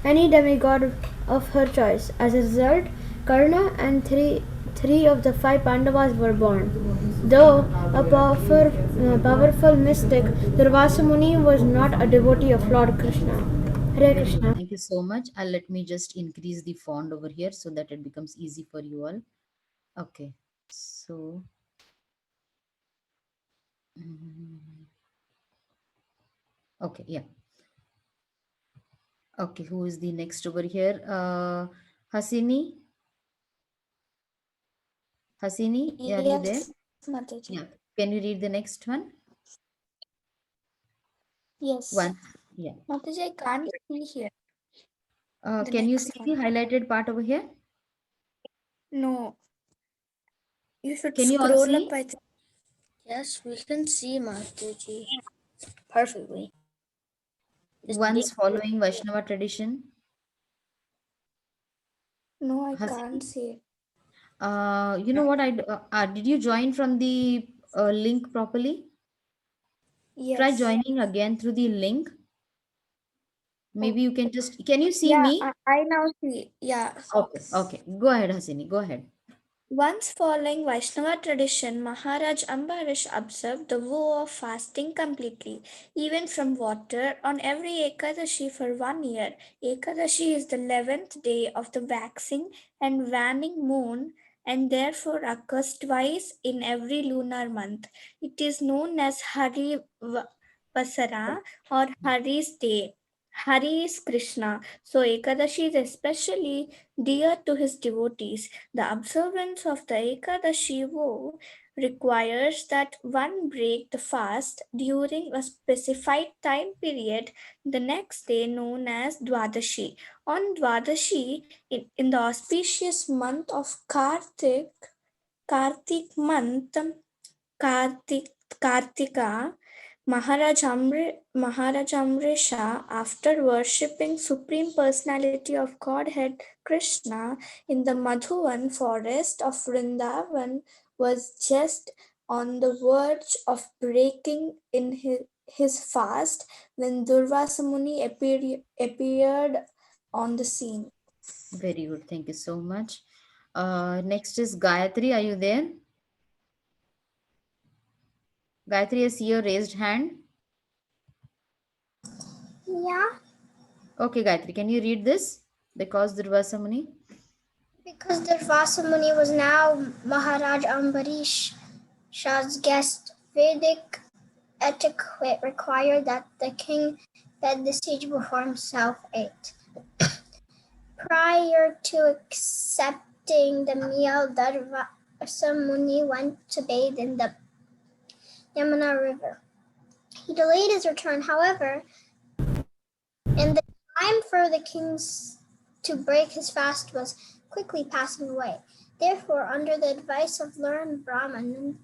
[SPEAKER 6] any demigod of her choice. As a result, Karna and three of the five Pandavas were born. Though a powerful mystic, Durvasa Muni was not a devotee of Lord Krishna. Hare Krishna.
[SPEAKER 1] Thank you so much. Let me just increase the font over here so that it becomes easy for you all. Okay. So, okay, yeah. Okay, who is the next over here? Hasini? Hasini, are you there?
[SPEAKER 7] Yes, Mataji.
[SPEAKER 1] Yeah. Can you read the next one?
[SPEAKER 7] Yes.
[SPEAKER 1] One. Yeah.
[SPEAKER 7] Mataji, I can't see here. The
[SPEAKER 1] Can you
[SPEAKER 7] next
[SPEAKER 1] see
[SPEAKER 7] one.
[SPEAKER 1] the highlighted part over here?
[SPEAKER 7] No. You should
[SPEAKER 1] Can you all
[SPEAKER 7] scroll up,
[SPEAKER 1] see?
[SPEAKER 7] I think. Yes, we can see Mataji perfectly.
[SPEAKER 1] Once following Vaishnava tradition.
[SPEAKER 7] No, I
[SPEAKER 1] Hasini?
[SPEAKER 7] can't see it.
[SPEAKER 1] You know what? Did you join from the link properly? Try
[SPEAKER 7] Yes.
[SPEAKER 1] joining again through the link.
[SPEAKER 7] Oh,
[SPEAKER 1] Maybe you can just. Can you see
[SPEAKER 7] yeah,
[SPEAKER 1] me?
[SPEAKER 7] I now see. Yeah.
[SPEAKER 1] Okay. Okay. Go ahead, Hasini. Go ahead.
[SPEAKER 7] Once following Vaishnava tradition, Maharaj Ambarish observed the vow of fasting completely, even from water, on every Ekadashi for 1 year. Ekadashi is the 11th day of the waxing and waning moon and therefore occurs twice in every lunar month. It is known as Hari Vasara or Hari's Day. Hari is Krishna, so Ekadashi is especially dear to his devotees. The observance of the Ekadashi vow requires that one break the fast during a specified time period the next day, known as Dwadashi. On Dwadashi, in the auspicious month of Kartik month, Kartika,
[SPEAKER 8] Maharaj Amrisha, after worshipping Supreme Personality of Godhead Krishna in the Madhuvan forest of Vrindavan, was just on the verge of breaking in his fast when Durvasa Muni appeared on the scene.
[SPEAKER 1] Very good. Thank you so much. Next is Gayatri. Are you there? Gayatri, I see your raised hand.
[SPEAKER 4] Yeah,
[SPEAKER 1] Okay, Gayatri, can you read this? Because Durvasa Muni.
[SPEAKER 4] because Durvasa Muni was now Maharaj Ambarish Shah's guest. Vedic etiquette required that the king fed the sage before himself ate. Prior to accepting the meal, Durvasa Muni went to bathe in the Yamuna River. He delayed his return, however, and the time for the king to break his fast was quickly passing away. Therefore, under the advice of learned Brahman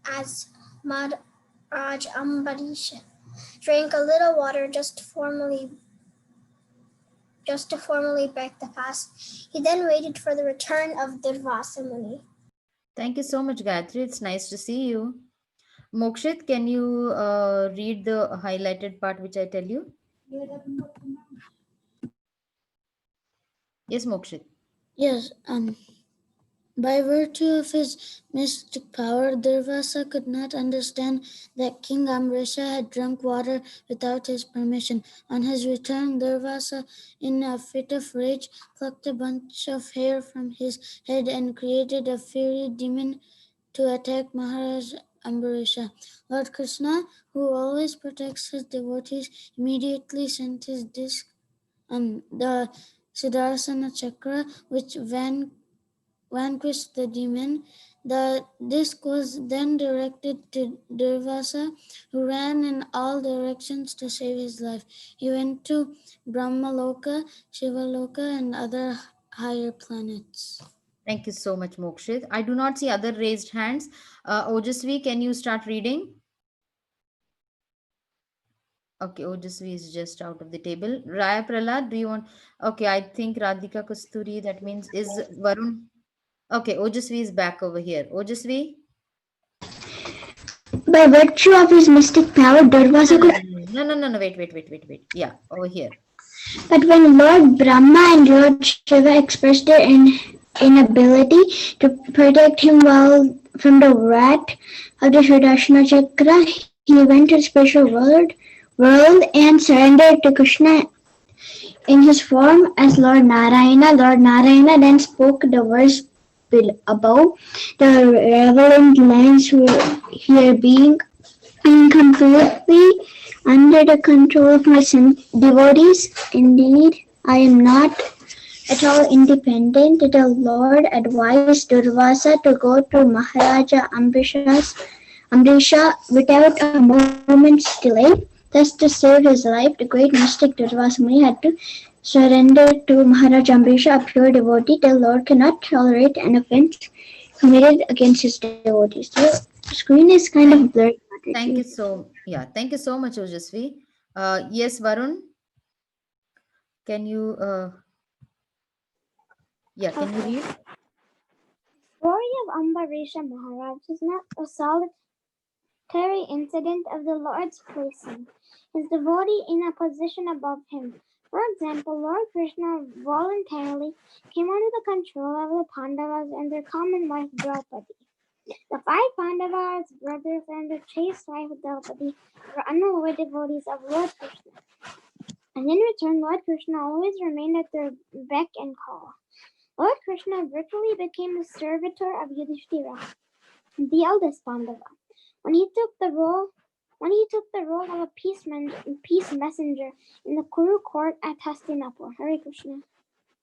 [SPEAKER 4] as Maharaj Ambarisha, drank a little water just to formally break the fast. He then waited for the return of Durvasa Muni.
[SPEAKER 1] Thank you so much, Gayatri. It's nice to see you. Mokshit, can you read the highlighted part which I tell you? Yes, Mokshit.
[SPEAKER 3] Yes, by virtue of his mystic power, Durvasa could not understand that King Amrisha had drunk water without his permission. On his return, Durvasa, in a fit of rage, plucked a bunch of hair from his head and created a fiery demon to attack Maharaj Ambarisha. Lord Krishna, who always protects his devotees, immediately sent his disc, the Sudarsana Chakra, which vanquished the demon. The disc was then directed to Durvasa, who ran in all directions to save his life. He went to Brahmaloka, Shivaloka, and other higher planets.
[SPEAKER 1] Thank you so much, Mokshit. I do not see other raised hands. Ojasvi, can you start reading? Okay, Ojasvi is just out of the table. Raya Pralad, do you want? Okay, I think Radhika Kasturi, that means is Varun. Okay, Ojasvi is back over here. Ojasvi?
[SPEAKER 9] By virtue of his mystic power, Durvasa could.
[SPEAKER 1] No, wait. Yeah, over here.
[SPEAKER 9] But when Lord Brahma and Lord Shiva expressed their inability to protect him from the wrath of the Sudarshana Chakra, he went to the spiritual world and surrendered to Krishna in his form as Lord Narayana. Lord Narayana then spoke the words above. The relevant lines were here being completely under the control of my devotees. Indeed, I am not at all independent. The Lord advised Durvasa to go to Maharaja Amrisha without a moment's delay. Thus, to save his life, the great mystic Durvasa Muni had to surrender to Maharaja Amrisha, a pure devotee. The Lord cannot tolerate an offense committed against his devotees. The screen is kind of blurry.
[SPEAKER 1] Thank you so much, Ojasvi. Yes, Varun, can you can you read?
[SPEAKER 4] Story of Ambarisha Maharaj is not a solitary incident of the Lord's placing his devotee in a position above him. For example, Lord Krishna voluntarily came under the control of the Pandavas and their common wife Draupadi. The 5 Pandavas, brothers, and their chaste wife Draupadi were unalloyed devotees of Lord Krishna. And in return, Lord Krishna always remained at their beck and call. Lord Krishna virtually became the servitor of Yudhishthira, the eldest Pandava, when he took the role of a peace messenger in the Kuru court at Hastinapur. Hare Krishna.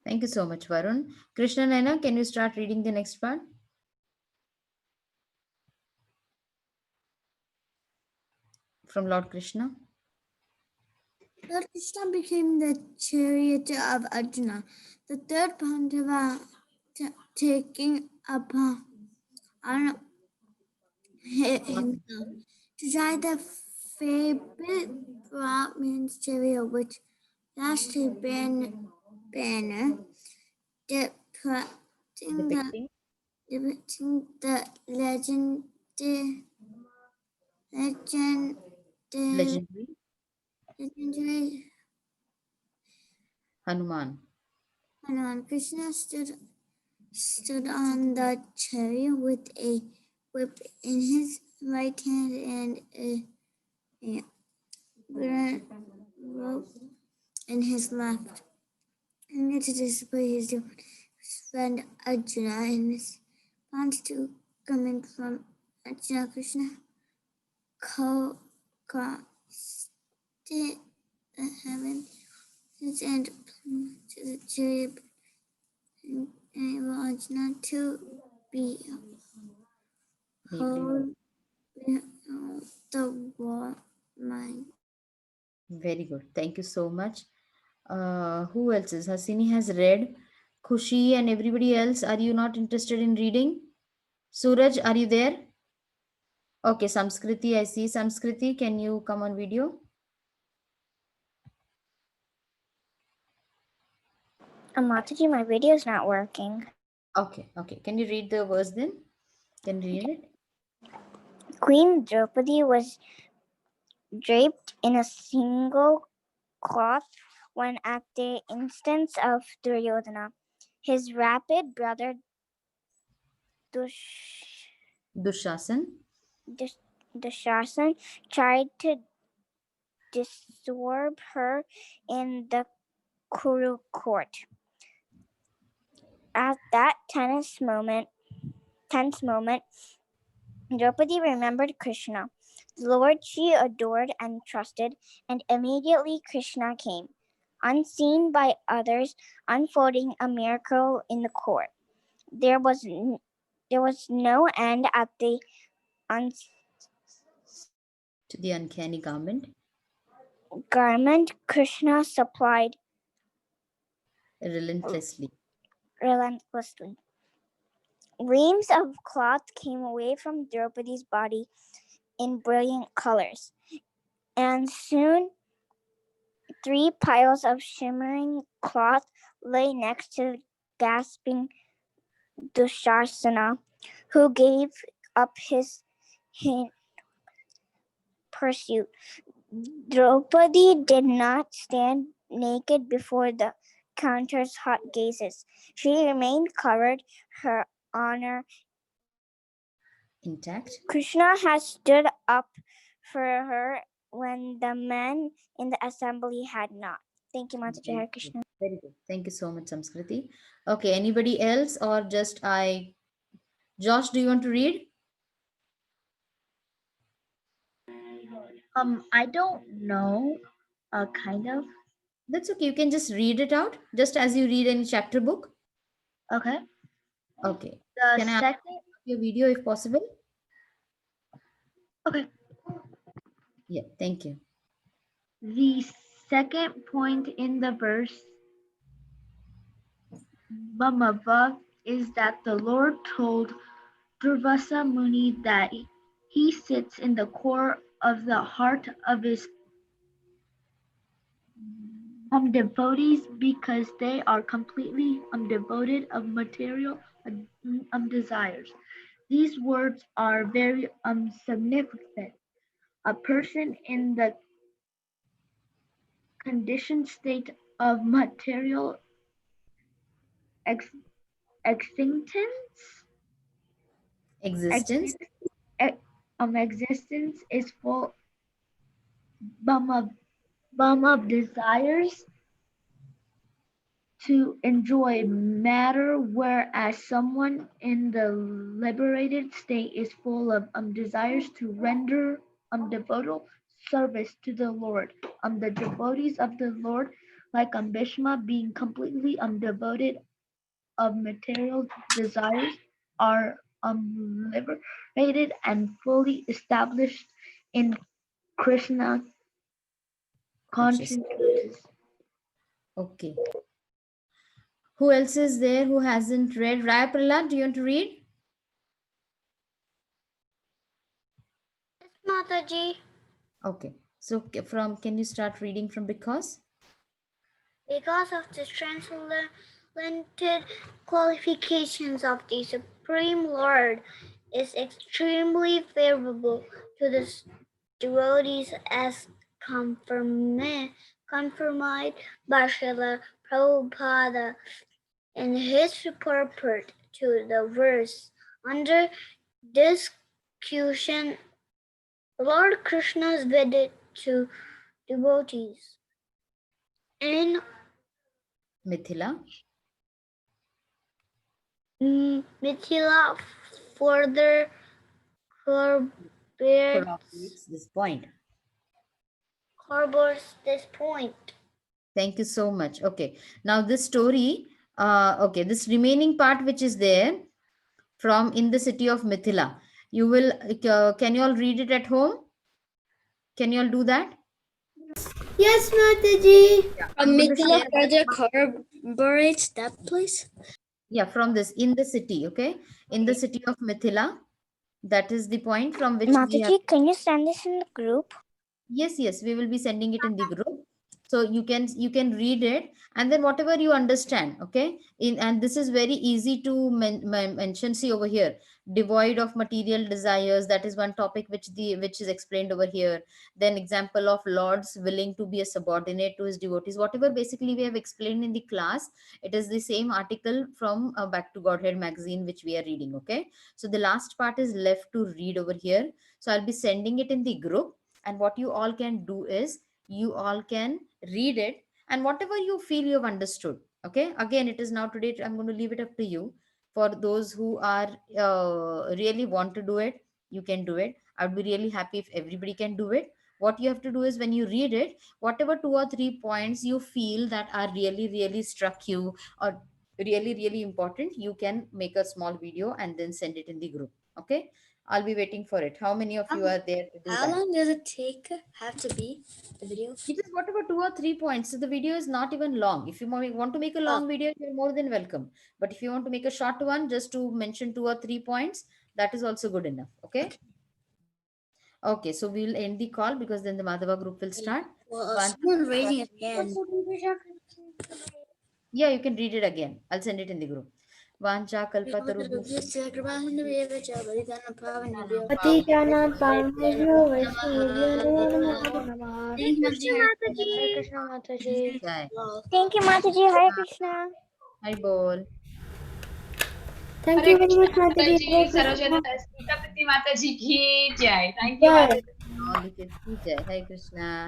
[SPEAKER 1] Thank you so much, Varun. Krishna Naina, can you start reading the next part? From Lord Krishna.
[SPEAKER 5] Lord Krishna became the charioteer of Arjuna, the third Pandava, taking upon himself to drive the favorite Brahmin's chariot, which lastly banner
[SPEAKER 1] Depicting
[SPEAKER 5] depicting the legendary
[SPEAKER 1] legendary Hanuman.
[SPEAKER 5] Hanuman. Krishna stood on the chariot with a whip in his right hand and a brilliant rope in his left. And to display his friend Arjuna in response to comment from Arjuna, Krishna crossed the heaven and to the chariot and enable Arjuna to be hold the war mind.
[SPEAKER 1] Very good. Thank you so much. Who else is? Hasini has read. Khushi and everybody else, are you not interested in reading? Suraj, are you there? Okay, Samskriti, I see. Samskriti, can you come on video?
[SPEAKER 10] Mataji, my video is not working.
[SPEAKER 1] Okay, okay. Can you read the verse then? Can you read it?
[SPEAKER 10] Queen Draupadi was draped in a single cloth when at the instance of Duryodhana. His rapid brother
[SPEAKER 1] Dushasan.
[SPEAKER 10] Dushasan tried to disturb her in the Kuru court. At that tense moment, Draupadi remembered Krishna, the Lord she adored and trusted, and immediately Krishna came, unseen by others, unfolding a miracle in the court. There was no end at the
[SPEAKER 1] to the uncanny garment.
[SPEAKER 10] Krishna supplied
[SPEAKER 1] relentlessly.
[SPEAKER 10] Reams of cloth came away from Draupadi's body in brilliant colors, and soon 3 piles of shimmering cloth lay next to gasping Dushasana, who gave up his pursuit. Draupadi did not stand naked before the counter's hot gazes. She remained covered, her honor
[SPEAKER 1] intact.
[SPEAKER 10] Krishna has stood up for her when the men in the assembly had not. Thank you, Mataji. Hare Krishna.
[SPEAKER 1] Very good. Thank you so much, Samskriti. Okay, anybody else or just I? Josh, do you want to read?
[SPEAKER 11] I don't know. Kind of.
[SPEAKER 1] That's okay. You can just read it out, just as you read any chapter book.
[SPEAKER 11] Okay.
[SPEAKER 1] Okay.
[SPEAKER 11] The
[SPEAKER 1] Can I
[SPEAKER 11] second
[SPEAKER 1] your video if possible?
[SPEAKER 11] Okay.
[SPEAKER 1] Yeah, thank you.
[SPEAKER 11] The second point in the verse above is that the Lord told Durvasa Muni that he sits in the core of the heart of his devotees because they are completely devoted of material desires. These words are very significant. A person in the conditioned state of material
[SPEAKER 1] Existence
[SPEAKER 11] existence is full of desires to enjoy matter, whereas someone in the liberated state is full of desires to render devoted service to the Lord. The devotees of the Lord, like Bhishma, being completely devoted of material desires, are liberated and fully established in Krishna consciousness.
[SPEAKER 1] Okay. Who else is there who hasn't read? Raya Prahlad, do you want to read?
[SPEAKER 4] Yes, Mataji.
[SPEAKER 1] Okay. So can you start reading from because?
[SPEAKER 4] Because of the transcendental qualifications of the Supreme Lord is extremely favorable to the devotees as confirmed by Srila Prabhupada in his purport to the verse under discussion. Lord Krishna's wedded to devotees in
[SPEAKER 1] Mithila.
[SPEAKER 4] Mithila further
[SPEAKER 1] Corroborates this point.
[SPEAKER 4] corroborates this point.
[SPEAKER 1] Thank you so much. Okay. Now this story, okay, this remaining part which is there from in the city of Mithila, you will, can you all read it at home? Can you all do that?
[SPEAKER 6] Yes, Mataji.
[SPEAKER 1] Yeah, I'm going to
[SPEAKER 7] Mithila
[SPEAKER 1] share
[SPEAKER 7] further corroborates that place.
[SPEAKER 1] yeah, from this, in the city, okay? In the city of Mithila, that is the point from which we have.
[SPEAKER 10] Mataji, can you send this in the group?
[SPEAKER 1] Yes, we will be sending it in the group. So you can read it, and then whatever you understand, okay? And this is very easy to mention. See over here, devoid of material desires. That is one topic which is explained over here. Then example of lords willing to be a subordinate to his devotees. Whatever basically we have explained in the class, it is the same article from Back to Godhead magazine which we are reading. Okay, so the last part is left to read over here. So I'll be sending it in the group, and what you all can do is you all can read it, and whatever you feel you have understood, okay, again it is now today, I'm going to leave it up to you. For those who are really want to do it, you can do it. I would be really happy if everybody can do it. What you have to do is when you read it, whatever 2 or 3 points you feel that are really struck you or really important, you can make a small video and then send it in the group. Okay, I'll be waiting for it. How many of you are there to do
[SPEAKER 7] How
[SPEAKER 1] that?
[SPEAKER 7] long does it have to be, the video?
[SPEAKER 1] It is whatever 2 or 3 points. So the video is not even long. If you want to make a long video, you're more than welcome. But if you want to make a short one, just to mention 2 or 3 points, that is also good enough. Okay. Okay. So we'll end the call because then the Madhava group will start.
[SPEAKER 7] Well, someone raising his hand.
[SPEAKER 1] Yeah, you can read it again. I'll send it in the group. Vancha kalpatarubhyascha
[SPEAKER 6] Patijana Pavanebhyo Vaishnavebhyo Namo Namah.
[SPEAKER 1] Jai.
[SPEAKER 6] Krishna Mataji.
[SPEAKER 10] Thank you, Mataji. Hare Krishna.
[SPEAKER 1] Hi, Bol.
[SPEAKER 6] Thank you very much, Mataji. Hare
[SPEAKER 12] Sarojana
[SPEAKER 6] Krishna.
[SPEAKER 12] Sita Pati Mataji ki jai. Thank you,
[SPEAKER 6] Jai.
[SPEAKER 12] Mataji.
[SPEAKER 1] All the kids. Jai. Hi, Krishna.